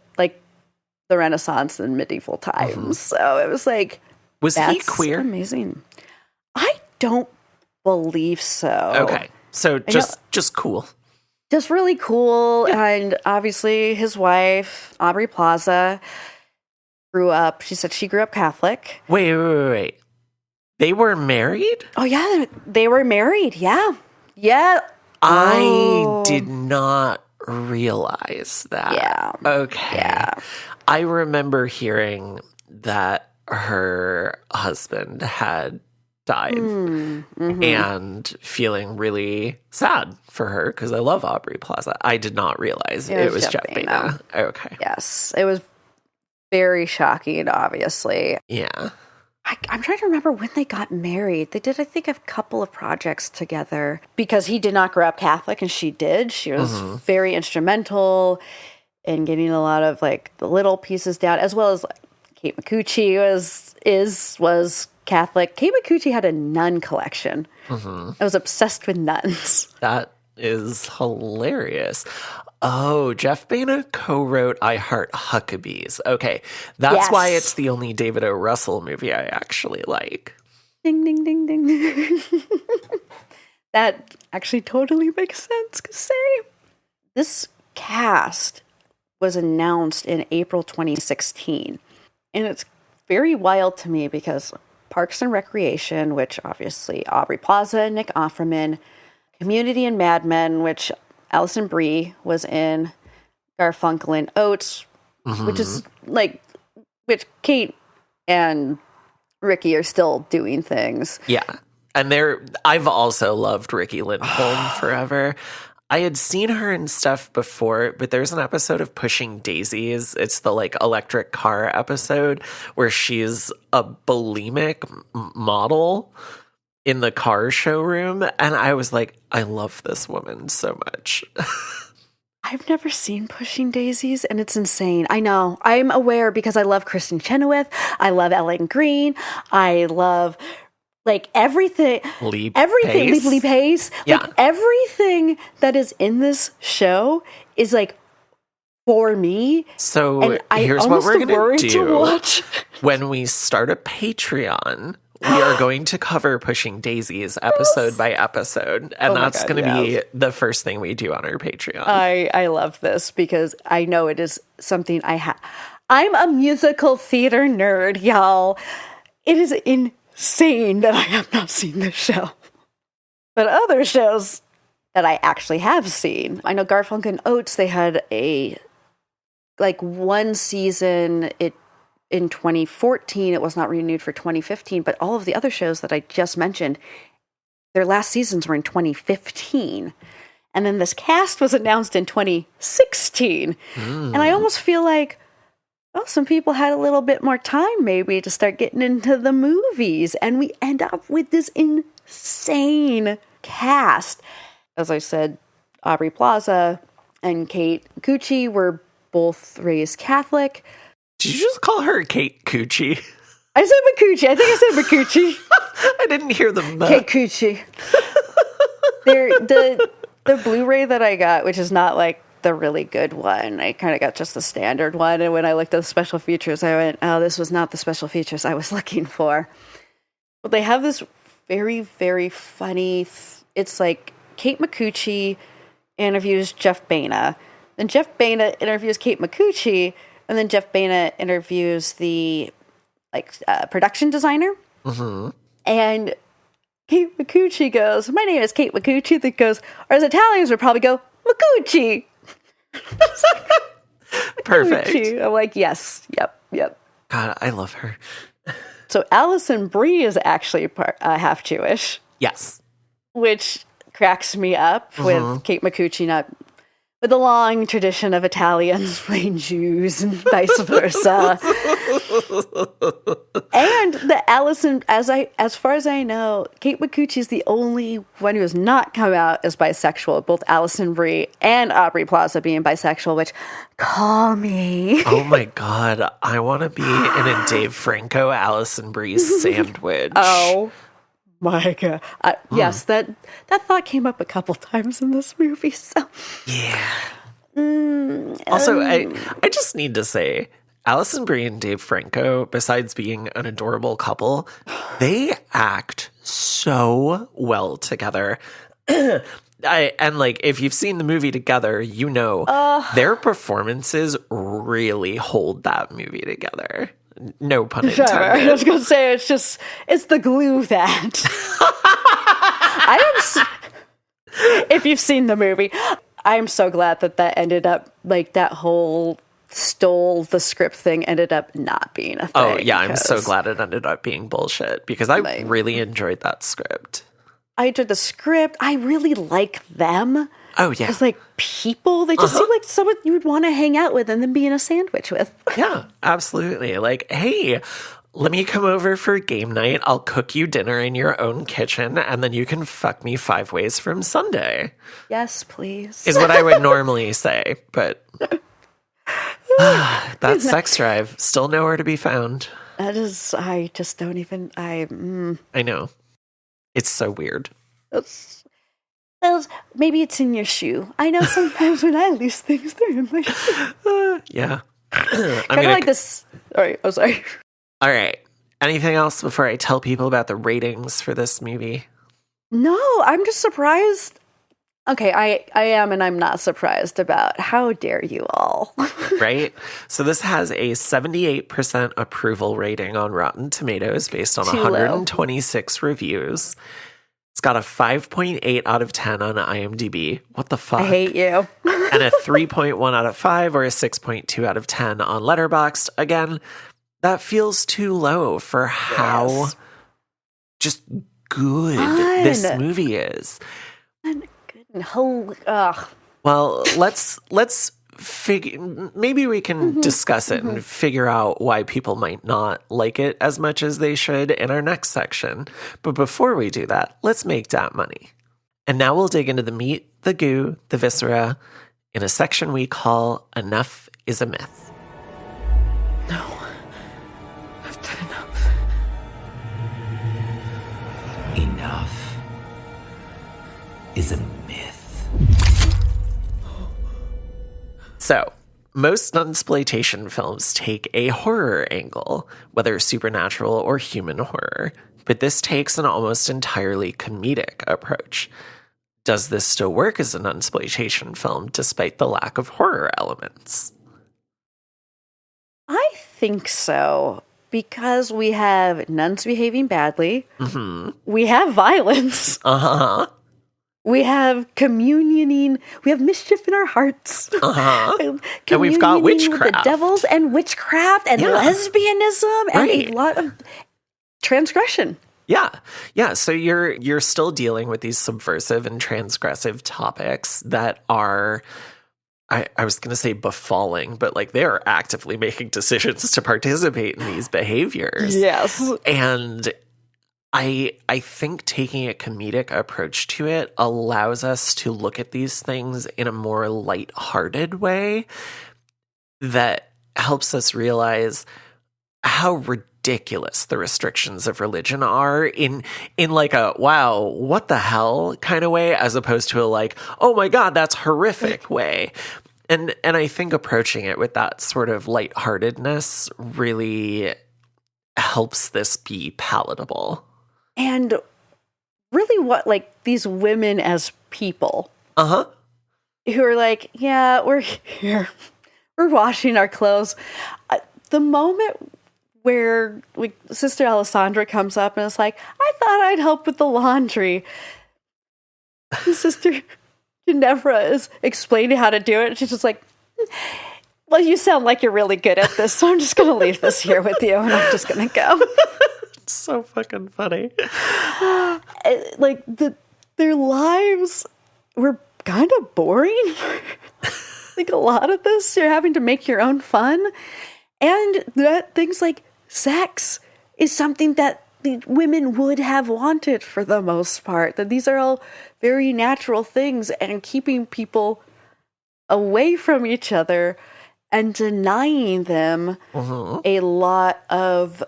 Renaissance and medieval times. So it was like, was he queer? Amazing. I don't believe so. Okay. So just cool. Just really cool. Yeah. And obviously his wife, Aubrey Plaza, she said she grew up Catholic. Wait. They were married? Oh, yeah. They were married. Yeah. Yeah. I did not realize that. Yeah. Okay. Yeah. I remember hearing that her husband had died and feeling really sad for her because I love Aubrey Plaza. I did not realize it was Jeff Baena. Okay. Yes. It was very shocking, obviously. Yeah. I'm trying to remember when they got married. They did, I think, a couple of projects together because he did not grow up Catholic and she did. She was very instrumental in getting a lot of like the little pieces down, as well as like, Kate Micucci was Catholic. Kate Micucci had a nun collection. I was obsessed with nuns. That is hilarious. Oh, Jeff Baena co-wrote I Heart Huckabees. Okay, that's why it's the only David O. Russell movie I actually like. Ding, ding, ding, ding. That actually totally makes sense. This cast was announced in April 2016. And it's very wild to me because Parks and Recreation, which obviously Aubrey Plaza, Nick Offerman, Community and Mad Men, which Alison Brie was in, Garfunkel and Oates, which is like, which Kate and Ricky are still doing things. Yeah. And I've also loved Ricky Lindholm forever. I had seen her in stuff before, but there's an episode of Pushing Daisies. It's the like electric car episode where she's a bulimic model in the car showroom. And I was like, I love this woman so much. I've never seen Pushing Daisies, and it's insane. I know. I'm aware because I love Kristen Chenoweth. I love Ellen Green. I love everything. Lee Pace. Yeah. Like everything that is in this show is for me. So and here's what we're going to do. Watch. When we start a Patreon, we are going to cover Pushing Daisies episode by episode. And that's going to be the first thing we do on our Patreon. I love this because I know it is something I'm a musical theater nerd, y'all. It is insane that I have not seen this show. But other shows that I actually have seen. I know Garfunkel and Oates, they had a one season in 2014. It was not renewed for 2015, but all of the other shows that I just mentioned, their last seasons were in 2015. And then this cast was announced in 2016. And I almost feel like, some people had a little bit more time maybe to start getting into the movies. And we end up with this insane cast. As I said, Aubrey Plaza and Kate Cucci were both raised Catholic. Did you just call her Kate Cucci? I said Macucci. I think I said Macucci. I didn't hear the Kate Cucci. The Blu-ray that I got, which is not the really good one, I kind of got just the standard one. And when I looked at the special features, I went, oh, this was not the special features I was looking for. But they have this very, very funny, it's Kate Micucci interviews Jeff Baena. Then Jeff Baena interviews Kate Micucci. And then Jeff Baena interviews the production designer. Mm-hmm. And Kate Micucci goes, my name is Kate Micucci. That goes, or as Italians would probably go, Micucci. Perfect. Micucci. I'm like, yes, yep. God, I love her. So Alison Brie is actually half Jewish. Yes. Which cracks me up with Kate Micucci not... with a long tradition of Italians playing Jews and vice versa. And the Allison, as far as I know, Kate Micucci is the only one who has not come out as bisexual, both Alison Brie and Aubrey Plaza being bisexual, which, call me. Oh my God. I want to be in a Dave Franco, Alison Brie sandwich. Oh my God. Yes, that thought came up a couple times in this movie. So yeah. Also, I just need to say, Alison Brie and Dave Franco, besides being an adorable couple, they act so well together. If you've seen the movie together, you know their performances really hold that movie together. No pun intended. Sure. I was going to say, it's the glue that. If you've seen the movie, I'm so glad that ended up, that whole stole the script thing ended up not being a thing. Oh, yeah, I'm so glad it ended up being bullshit because I really enjoyed that script. I enjoyed the script. I really like them. Oh, yeah. As people, they just seem like someone you would want to hang out with and then be in a sandwich with. Yeah, absolutely. Hey, let me come over for game night. I'll cook you dinner in your own kitchen, and then you can fuck me 5 ways from Sunday. Yes, please. Is what I would normally say, but that sex drive, still nowhere to be found. That is, I just don't even, I know. It's so weird. Maybe it's in your shoe. I know sometimes when I lose things, they're in my shoe. Yeah. Kind of like this. All right. Oh, sorry. All right. Anything else before I tell people about the ratings for this movie? No, I'm just surprised. Okay, I am, and I'm not surprised about how dare you all. Right? So this has a 78% approval rating on Rotten Tomatoes based on 126 reviews. It's got a 5.8 out of 10 on IMDb. What the fuck? I hate you. And a 3.1 out of 5 or a 6.2 out of 10 on Letterboxd. Again, that feels too low for how just good this movie is. Well, let's figure. Maybe we can discuss it and figure out why people might not like it as much as they should in our next section. But before we do that, let's make that money. And now we'll dig into the meat, the goo, the viscera, in a section we call Enough is a Myth. No. I've done enough. Enough is a myth. So, most nunsploitation films take a horror angle, whether supernatural or human horror, but this takes an almost entirely comedic approach. Does this still work as a nunsploitation film despite the lack of horror elements? I think so, because we have nuns behaving badly. Mm-hmm. We have violence. Uh-huh. We have communioning. We have mischief in our hearts. Uh-huh. And we've got witchcraft. With the devils and witchcraft and lesbianism and a lot of transgression. Yeah. So you're still dealing with these subversive and transgressive topics that are, I was going to say befalling, but like they are actively making decisions to participate in these behaviors. Yes. And I think taking a comedic approach to it allows us to look at these things in a more lighthearted way that helps us realize how ridiculous the restrictions of religion are in like a wow, what the hell kind of way, as opposed to a like, oh my God, that's horrific way. And I think approaching it with that sort of lightheartedness really helps this be palatable. And really what, like, these women as people. Uh-huh. Who are like, yeah, we're here. We're washing our clothes. The moment where Sister Alessandra comes up and is like, I thought I'd help with the laundry. And Sister Ginevra is explaining how to do it. She's just like, well, you sound like you're really good at this, so I'm just going to leave this here with you, and I'm just going to go. It's so fucking funny. Like, their lives were kind of boring. Like, a lot of this, you're having to make your own fun. And that things like sex is something that the women would have wanted for the most part. That these are all very natural things, and keeping people away from each other and denying them a lot of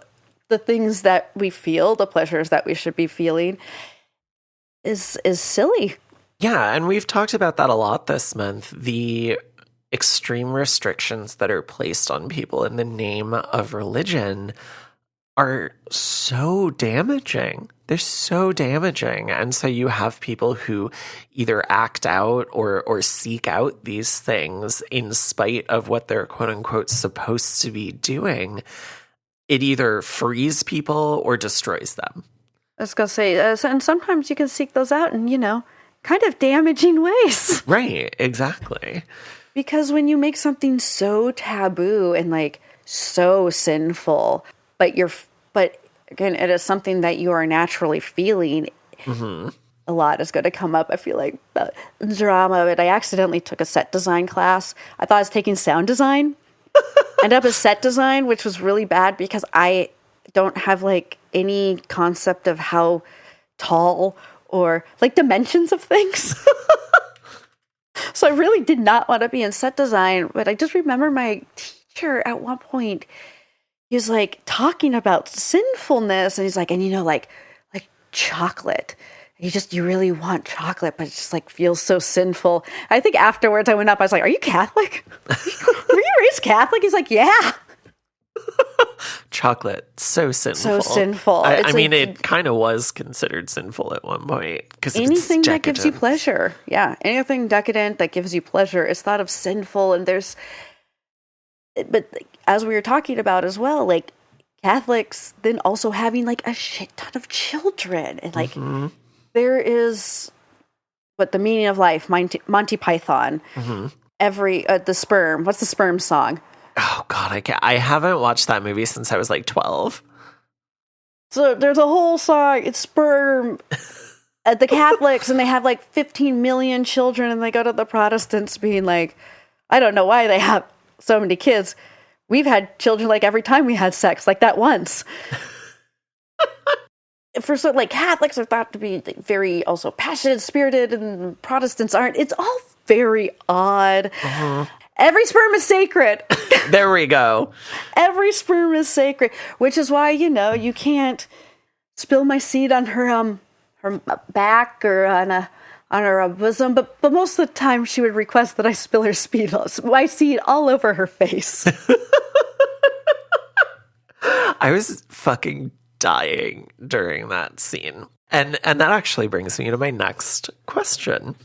the things that we feel, the pleasures that we should be feeling, is silly. Yeah, and we've talked about that a lot this month. The extreme restrictions that are placed on people in the name of religion are so damaging. They're so damaging. And so you have people who either act out or seek out these things in spite of what they're quote unquote supposed to be doing. It either frees people or destroys them. I was going to say, and sometimes you can seek those out in, kind of damaging ways. Right, exactly. Because when you make something so taboo and like so sinful, but again, it is something that you are naturally feeling, a lot is going to come up. I feel like drama, but I accidentally took a set design class. I thought I was taking sound design. Ended up as set design, which was really bad because I don't have like any concept of how tall or like dimensions of things. So I really did not want to be in set design, but I just remember my teacher at one point, he was like talking about sinfulness, and he's like, and like chocolate. You really want chocolate, but it just like feels so sinful. I think afterwards I went up, I was like, are you Catholic? Were you raised Catholic? He's like, yeah. Chocolate, so sinful. So sinful. I mean, it kind of was considered sinful at one point. Because anything that gives you pleasure. Yeah, anything decadent that gives you pleasure is thought of sinful. And but as we were talking about as well, like Catholics then also having like a shit ton of children. And like there is the meaning of life, Monty Python, the sperm. What's the sperm song? Oh God, I haven't watched that movie since I was like 12. So there's a whole song, it's sperm. The Catholics, and they have like 15 million children, and they go to the Protestants being like, I don't know why they have so many kids. We've had children like every time we had sex, like that once. Catholics are thought to be very also passionate, spirited, and Protestants aren't. It's all very odd. Every sperm is sacred. There we go. Every sperm is sacred, which is why, you can't spill my seed on her back or on her bosom, but most of the time she would request that I spill my seed all over her face. I was fucking dying during that scene. And that actually brings me to my next question.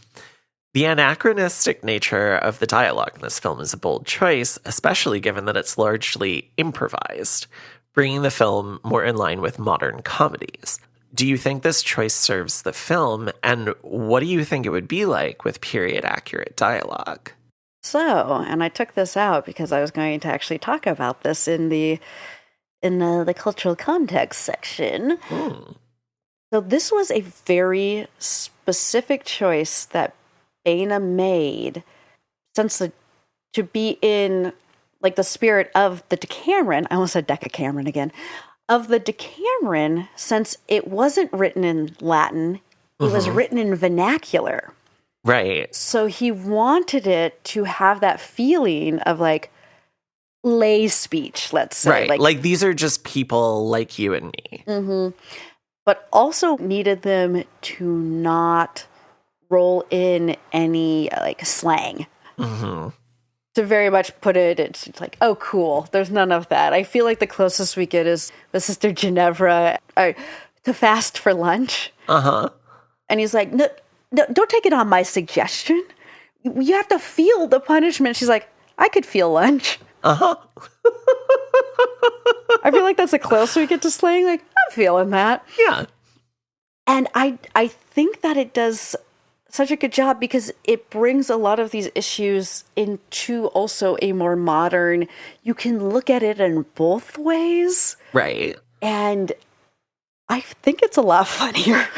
The anachronistic nature of the dialogue in this film is a bold choice, especially given that it's largely improvised, bringing the film more in line with modern comedies. Do you think this choice serves the film, and what do you think it would be like with period-accurate dialogue? So, and I took this out because I was going to actually talk about this in the cultural context section. So this was a very specific choice that Baena made, since to be in like the spirit of the Decameron. I almost said Decameron again. Of the Decameron, since it wasn't written in Latin, it was written in vernacular. Right. So he wanted it to have that feeling of like lay speech, let's say. Right. Like these are just people like you and me. But also needed them to not roll in any like slang. To very much put it, it's like, oh, cool. There's none of that. I feel like the closest we get is with Sister Ginevra to fast for lunch. And he's like, no, don't take it on my suggestion. You have to feel the punishment. She's like, I could feel lunch. I feel like that's the closest we get to slang. Like, I'm feeling that. Yeah. And I think that it does such a good job because it brings a lot of these issues into also a more modern, you can look at it in both ways. Right. And I think it's a lot funnier.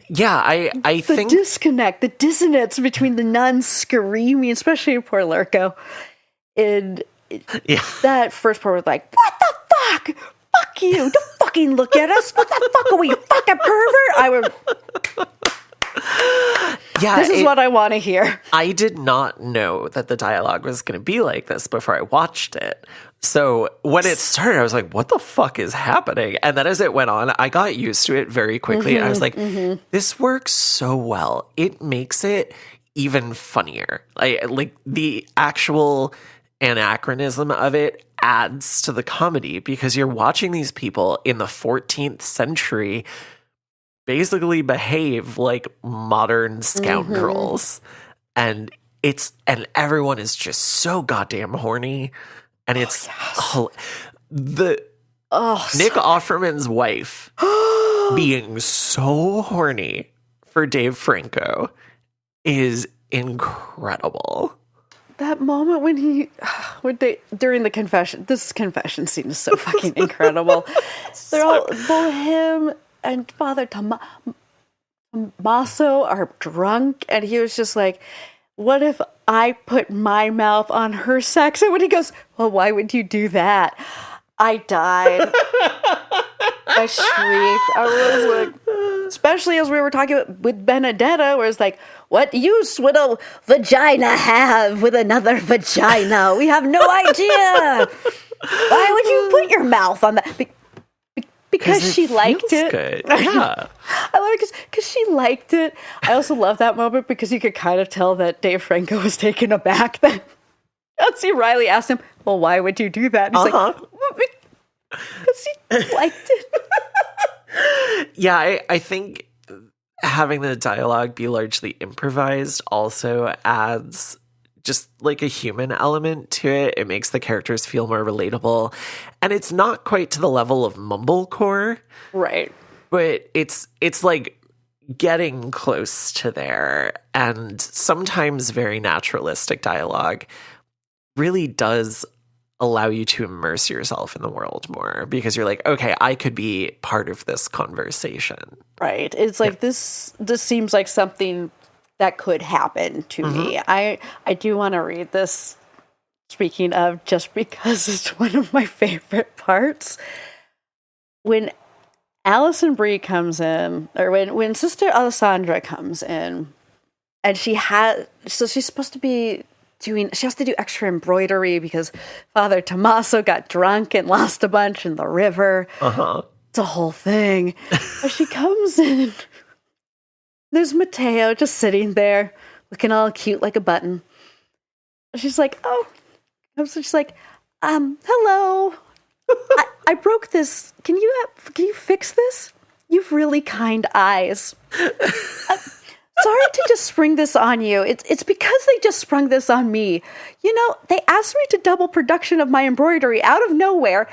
Yeah, I think... The disconnect, the dissonance between the nuns screaming, especially poor Lurko, and that first part was like, what the fuck? Fuck you. Don't fucking look at us. What the fuck are we, you fucking pervert? I would... Yeah, this is what I want to hear. I did not know that the dialogue was going to be like this before I watched it. So when it started, I was like, what the fuck is happening? And then as it went on, I got used to it very quickly. And I was like, this works so well. It makes it even funnier. Like the actual anachronism of it adds to the comedy because you're watching these people in the 14th century basically behave like modern scoundrels. And everyone is just so goddamn horny. And it's Nick Offerman's wife being so horny for Dave Franco is incredible. That moment when during the confession, this confession scene is so fucking incredible. They're all, both him and Father Tommaso are drunk, and he was just like, what if I put my mouth on her sex? And when he goes, well, why would you do that? I died. I shrieked. I was like, especially as we were talking about with Benedetta, where it's like, what use would a vagina have with another vagina? We have no idea. Why would you put your mouth on that? Because she liked it. Good. Yeah. I love it because she liked it. I also love that moment because you could kind of tell that Dave Franco was taken aback. That Elsie Riley asked him, well, why would you do that? And he's like, because he liked it. Yeah, I think having the dialogue be largely improvised also adds just like a human element to it. It makes the characters feel more relatable. And it's not quite to the level of mumblecore. Right. But it's like getting close to there. And sometimes very naturalistic dialogue really does allow you to immerse yourself in the world more because you're like, okay, I could be part of this conversation. Right. It's like this seems like something that could happen to me. I do want to read this, speaking of, just because it's one of my favorite parts. When Alison Brie comes in, or when Sister Alessandra comes in, And she's supposed to be she has to do extra embroidery because Father Tommaso got drunk and lost a bunch in the river. It's a whole thing. But she comes in. There's Matteo just sitting there, looking all cute like a button. She's like, she's like, hello. I broke this. Can you fix this? You've really kind eyes. Sorry to just spring this on you. It's because they just sprung this on me. You know, they asked me to double production of my embroidery out of nowhere,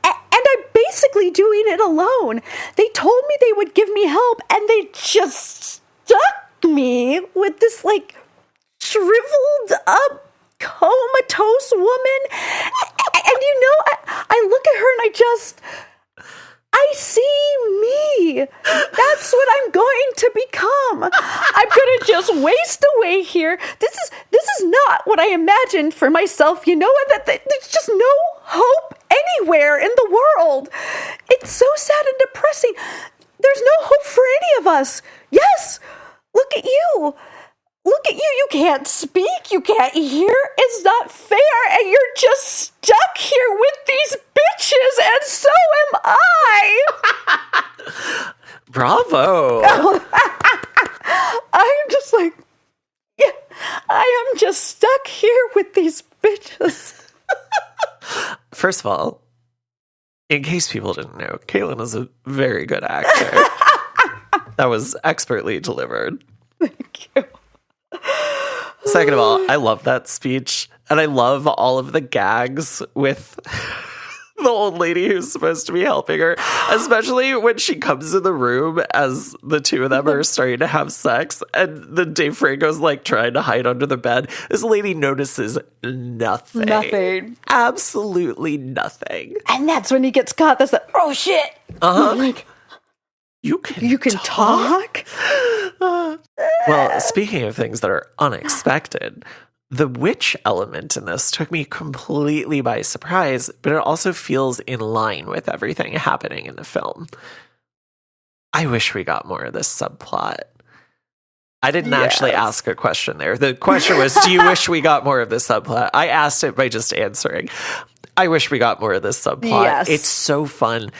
and I'm basically doing it alone. They told me they would give me help, and they just stuck me with this, like, shriveled up, comatose woman. And you know, I look at her and I see me. That's what I'm going to become. I'm going to just waste away here. This is not what I imagined for myself, you know, and that there's just no hope anywhere in the world. It's so sad and depressing. There's no hope for any of us. Yes, look at you. Look at you. You can't speak. You can't hear. It's not fair. And you're just stuck here with these bitches. And so am I. Bravo. I'm just like, yeah, I am just stuck here with these bitches. First of all, in case people didn't know, Caitlyn is a very good actor. That was expertly delivered. Thank you. Second of all, I love that speech, and I love all of the gags with the old lady who's supposed to be helping her, especially when she comes in the room as the two of them are starting to have sex, and then Dave Franco's like trying to hide under the bed. This lady notices nothing. Nothing. Absolutely nothing. And that's when he gets caught. That's like, oh shit. I'm like, You can talk? Well, speaking of things that are unexpected, the witch element in this took me completely by surprise, but it also feels in line with everything happening in the film. I wish we got more of this subplot. I didn't actually ask a question there. The question was, do you wish we got more of this subplot? I asked it by just answering. I wish we got more of this subplot. Yes. It's so fun.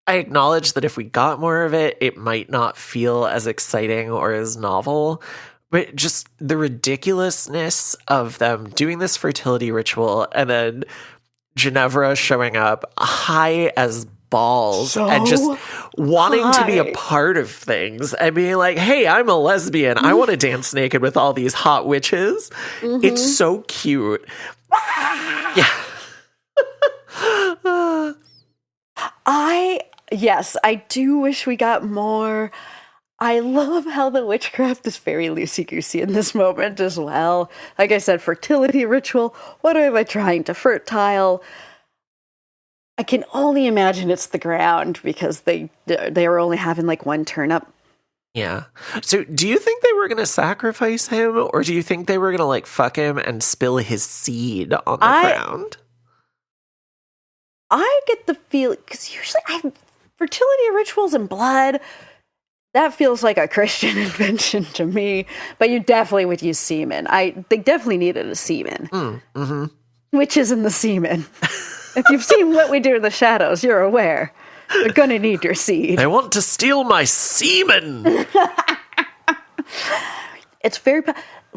I acknowledge that if we got more of it, it might not feel as exciting or as novel, but just the ridiculousness of them doing this fertility ritual and then Ginevra showing up high as balls and just wanting to be a part of things and being like, hey, I'm a lesbian. I want to dance naked with all these hot witches. It's so cute. Yeah. Yes, I do wish we got more. I love how the witchcraft is very loosey-goosey in this moment as well. Like I said, fertility ritual. What am I trying to fertile? I can only imagine it's the ground because they are only having like one turnip. Yeah. So do you think they were going to sacrifice him, or do you think they were going to like fuck him and spill his seed on the ground? I get the feeling, because usually fertility rituals and blood, that feels like a Christian invention to me, but you definitely would use semen. They definitely needed a semen. Which is in the semen. If you've seen What We Do in the Shadows, you're aware. You're going to need your seed. They want to steal my semen. It's very...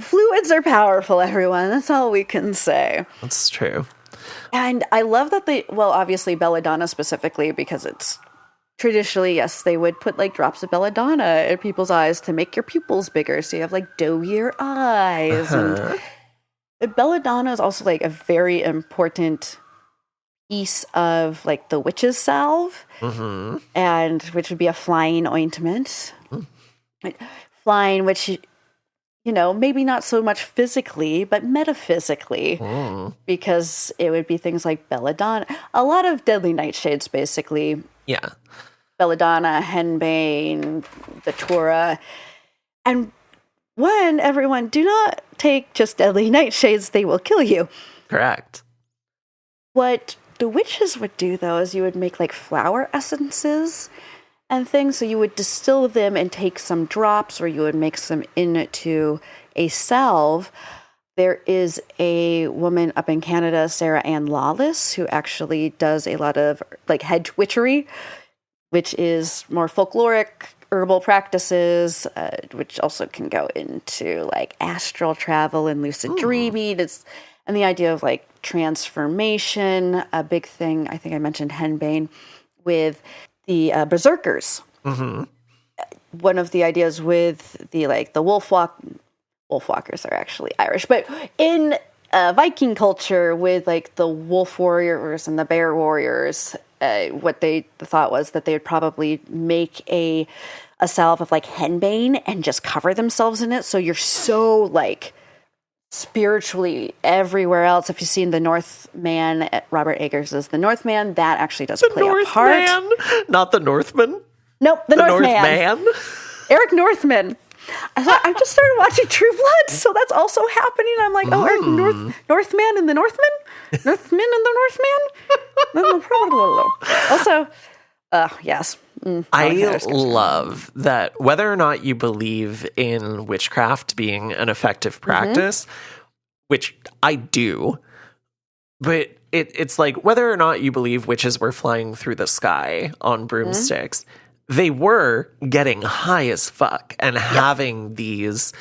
Fluids are powerful, everyone. That's all we can say. That's true. And I love that obviously belladonna specifically, because it's traditionally, yes, they would put like drops of belladonna in people's eyes to make your pupils bigger, so you have like doughier eyes. And belladonna is also like a very important piece of like the witch's salve, and which would be a flying ointment. Flying, which, you know, maybe not so much physically, but metaphysically, because it would be things like belladonna. A lot of deadly nightshades, basically. Yeah. Belladonna, henbane, datura. And everyone, do not take just deadly nightshades, they will kill you. Correct. What the witches would do, though, is you would make like flower essences, and things. So you would distill them and take some drops, or you would mix them into a salve. There is a woman up in Canada, Sarah Ann Lawless, who actually does a lot of like hedge witchery, which is more folkloric herbal practices, which also can go into like astral travel and lucid dreaming. And the idea of like transformation, a big thing. I think I mentioned henbane with the berserkers. Mm-hmm. One of the ideas with the wolfwalkers are actually Irish, but in Viking culture with like the wolf warriors and the bear warriors, what the thought was that they would probably make a salve of like henbane and just cover themselves in it. So you're so like spiritually everywhere else. If you've seen The Northman, Robert Eggers is The Northman, that actually does play a part. Northman, not the Northman. Nope, the Northman. Northman. Eric Northman. I just started watching True Blood, so that's also happening. I'm like, oh, Eric Northman and the Northman? Northman and the Northman? Also, yes. I love that whether or not you believe in witchcraft being an effective practice, which I do, but it's like whether or not you believe witches were flying through the sky on broomsticks, they were getting high as fuck and having these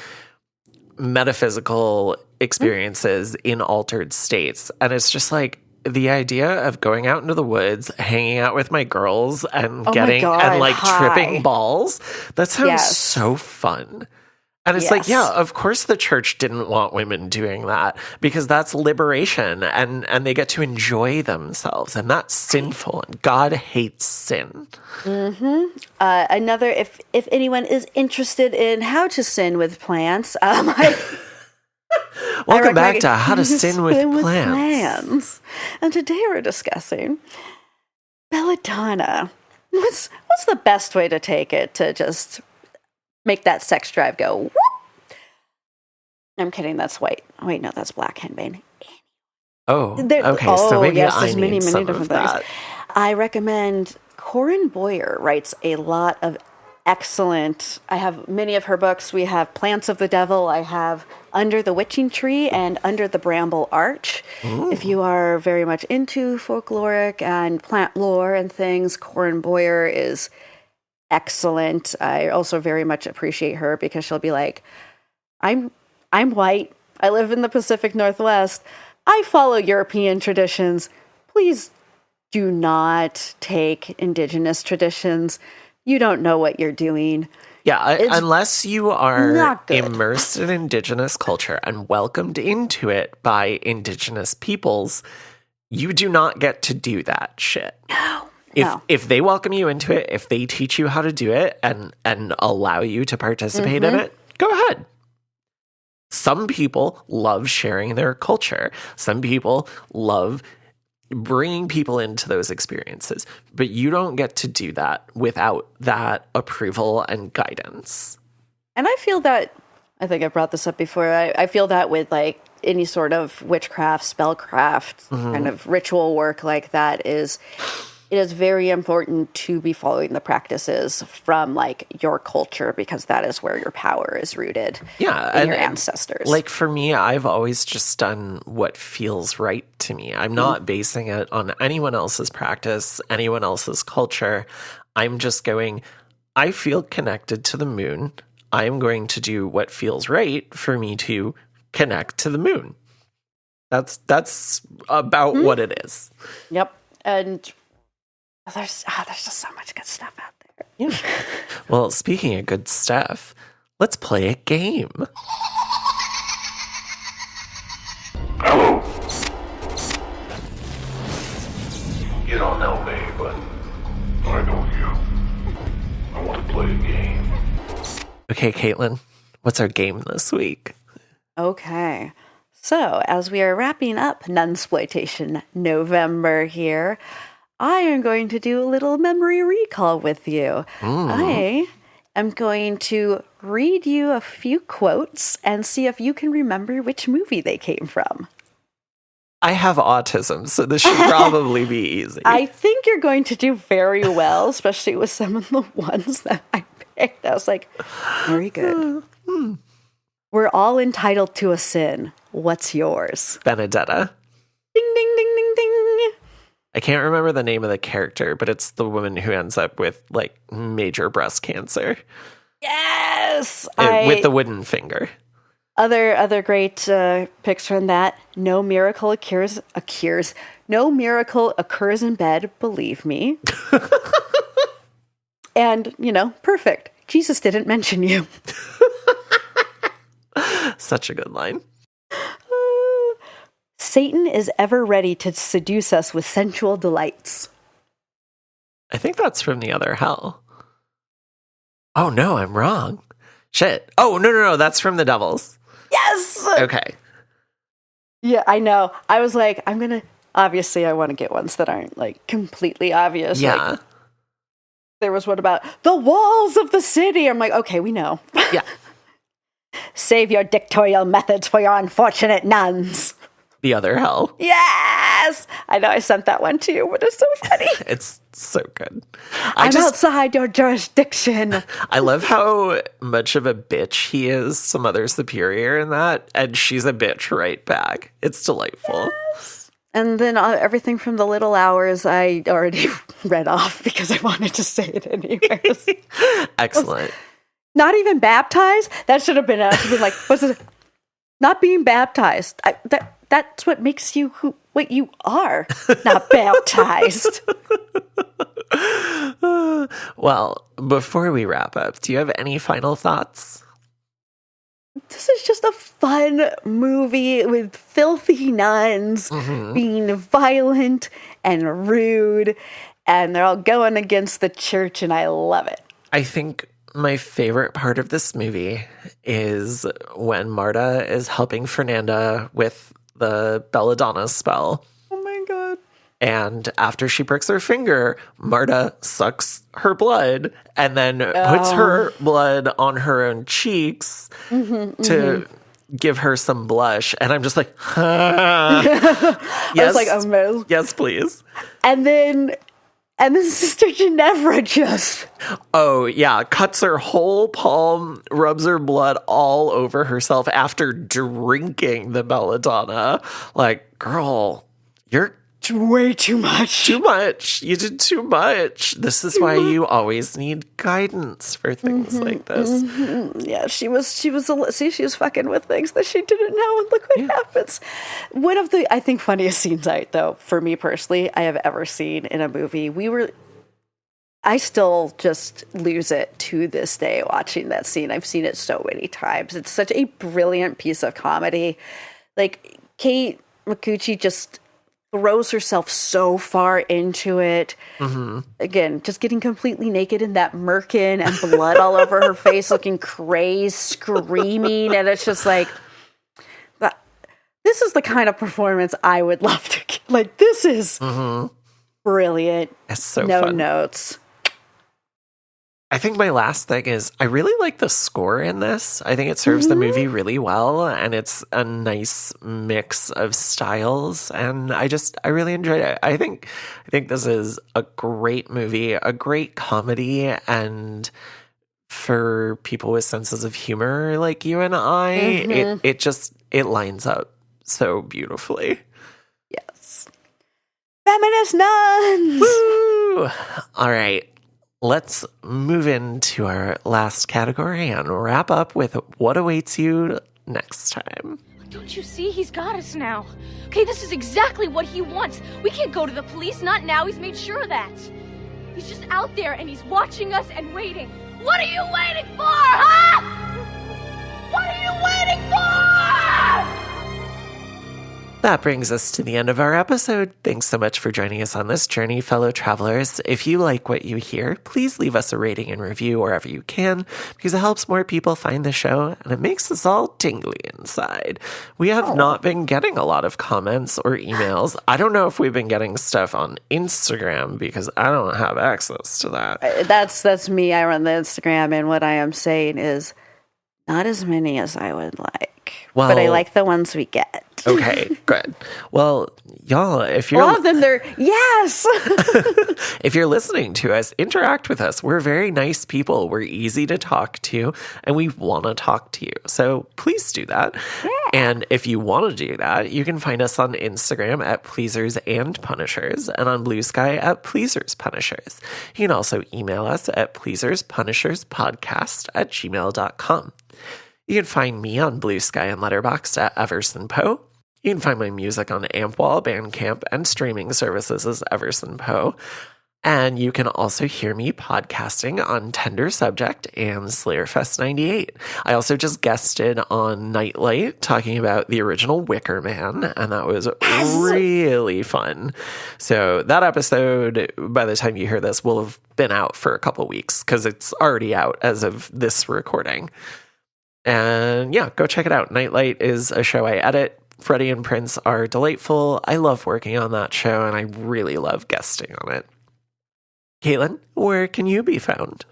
metaphysical experiences in altered states. And it's just like, the idea of going out into the woods, hanging out with my girls and tripping balls, that sounds so fun. And it's like, yeah, of course the church didn't want women doing that because that's liberation and they get to enjoy themselves, and that's sinful, and God hates sin. Another, if anyone is interested in how to sin with plants, Welcome back to How to Sin with Plants. And today we're discussing belladonna. What's the best way to take it to just make that sex drive go whoop? I'm kidding, that's white. Wait, no, that's black henbane. Oh, okay, so maybe I need many some different of that. things. I recommend Corinne Boyer writes a lot of excellent. I have many of her books. We have Plants of the Devil. I have Under the Witching Tree and Under the Bramble Arch. Ooh. If you are very much into folkloric and plant lore and things, Corinne Boyer is excellent. I also very much appreciate her because she'll be like, I'm white. I live in the Pacific Northwest. I follow European traditions. Please do not take indigenous traditions. You don't know what you're doing. Yeah, unless you are immersed in indigenous culture and welcomed into it by indigenous peoples, you do not get to do that shit. No. If they welcome you into it, if they teach you how to do it and allow you to participate in it, go ahead. Some people love sharing their culture. Some people love bringing people into those experiences, but you don't get to do that without that approval and guidance. And I feel that, I think I brought this up before, I feel that with like any sort of witchcraft, spellcraft, kind of ritual work like that it is very important to be following the practices from like your culture, because that is where your power is rooted. Yeah, in your ancestors. Like for me, I've always just done what feels right to me. I'm not basing it on anyone else's practice, anyone else's culture. I'm just going, I feel connected to the moon. I'm going to do what feels right for me to connect to the moon. That's about what it is. Yep. And there's just so much good stuff out there. Yeah. Well, speaking of good stuff, let's play a game. Hello. You don't know me, but I know you. I want to play a game. Okay, Caitlyn, what's our game this week? Okay. So, as we are wrapping up Nunsploitation November here, I am going to do a little memory recall with you. I am going to read you a few quotes and see if you can remember which movie they came from. I have autism, so this should probably be easy. I think you're going to do very well, especially with some of the ones that I picked. I was like, very good. We're all entitled to a sin. What's yours? Benedetta. Ding, ding, ding, ding, ding. I can't remember the name of the character, but it's the woman who ends up with like major breast cancer. Yes! With the wooden finger. Other great picks from that. No miracle occurs. No miracle occurs in bed, believe me. And, perfect. Jesus didn't mention you. Such a good line. Satan is ever ready to seduce us with sensual delights. I think that's from the other hell. Oh, no, I'm wrong. Shit. Oh, no, that's from the devils. Yes! Okay. Yeah, I know. I was like, obviously I want to get ones that aren't like completely obvious. Yeah. Like, there was one about the walls of the city. I'm like, okay, we know. Yeah. Save your dictatorial methods for your unfortunate nuns. The other hell. Yes! I know I sent that one to you, but it's so funny. It's so good. I'm outside your jurisdiction. I love how much of a bitch he is to Mother Superior in that, and she's a bitch right back. It's delightful. Yes. And then everything from the Little Hours I already read off because I wanted to say it anyways. Excellent. Not even baptized? That should have been it. I should have been like, what's it? Not being baptized. That's what makes you what you are, not baptized. Well, before we wrap up, do you have any final thoughts? This is just a fun movie with filthy nuns being violent and rude, and they're all going against the church, and I love it. I think my favorite part of this movie is when Marta is helping Fernanda with the belladonna spell. Oh my god. And after she breaks her finger, Marta sucks her blood and then puts her blood on her own cheeks to give her some blush. And I'm just like, yes, I was like, oh, yes, please. And then Sister Ginevra just... Oh, yeah. Cuts her whole palm, rubs her blood all over herself after drinking the belladonna. Like, girl, you're way too much. Too much. You did too much. This is why you always need guidance for things like this. Yeah, she was fucking with things that she didn't know, and look what happens. One of the, I think, funniest scenes, though, for me personally, I have ever seen in a movie. I still just lose it to this day watching that scene. I've seen it so many times. It's such a brilliant piece of comedy. Like, Kate Micucci just throws herself so far into it. Again, just getting completely naked in that merkin and blood all over her face, looking crazed, screaming. And it's just like, this is the kind of performance I would love to get. Like, this is brilliant. It's so no fun. notes. I think my last thing is I really like the score in this. I think it serves the movie really well, and it's a nice mix of styles, and I really enjoyed it. I think this is a great movie, a great comedy, and for people with senses of humor like you and I, it lines up so beautifully. Yes. Feminist nuns! Woo! All right. Let's move into our last category and wrap up with what awaits you next time. Don't you see? He's got us now. Okay, this is exactly what he wants. We can't go to the police. Not now. He's made sure of that. He's just out there and he's watching us and waiting. What are you waiting for, huh? What are you waiting for? That brings us to the end of our episode. Thanks so much for joining us on this journey, fellow travelers. If you like what you hear, please leave us a rating and review wherever you can, because it helps more people find the show, and it makes us all tingly inside. We have not been getting a lot of comments or emails. I don't know if we've been getting stuff on Instagram, because I don't have access to that. That's me. I run the Instagram, and what I am saying is not as many as I would like. but I like the ones we get. Okay, good. Well, y'all, if you're... All of them, they're... Yes! If you're listening to us, interact with us. We're very nice people. We're easy to talk to, and we want to talk to you. So please do that. Yeah. And if you want to do that, you can find us on Instagram at Pleasers and Punishers, and on Blue Sky at Pleasers Punishers. You can also email us at pleaserspunisherspodcast@gmail.com. You can find me on Blue Sky and Letterboxd at Everson Poe. You can find my music on Ampwall, Bandcamp, and streaming services as Everson Poe. And you can also hear me podcasting on Tender Subject and Slayerfest 98. I also just guested on Nightlight talking about the original Wicker Man, and that was really fun. So that episode, by the time you hear this, will have been out for a couple weeks because it's already out as of this recording. And yeah, go check it out. Nightlight is a show I edit. Freddie and Prince are delightful. I love working on that show, and I really love guesting on it. Caitlyn, where can you be found?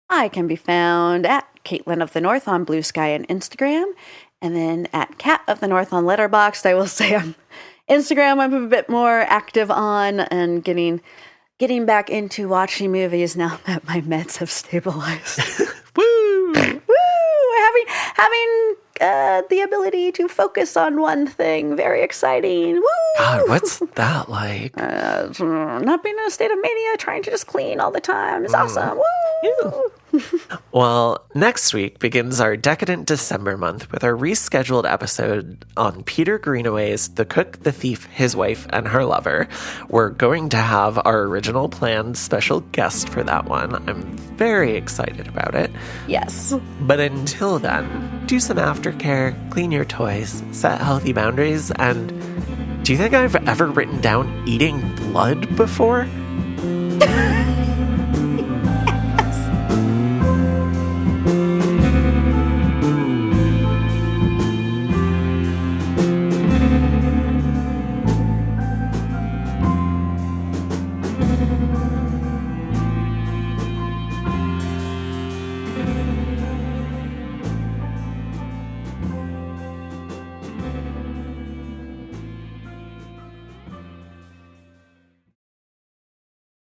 I can be found at Caitlyn of the North on Blue Sky and Instagram, and then at Cat of the North on Letterboxd. I will say Instagram I'm a bit more active on, and getting back into watching movies now that my meds have stabilized. Woo! Woo! Having the ability to focus on one thing. Very exciting. Woo! God, what's that like? Not being in a state of mania, trying to just clean all the time. It's awesome. Woo! Well, next week begins our decadent December month with our rescheduled episode on Peter Greenaway's The Cook, the Thief, His Wife, and Her Lover. We're going to have our original planned special guest for that one. I'm very excited about it. Yes. But until then, do some aftercare, clean your toys, set healthy boundaries, and do you think I've ever written down eating blood before?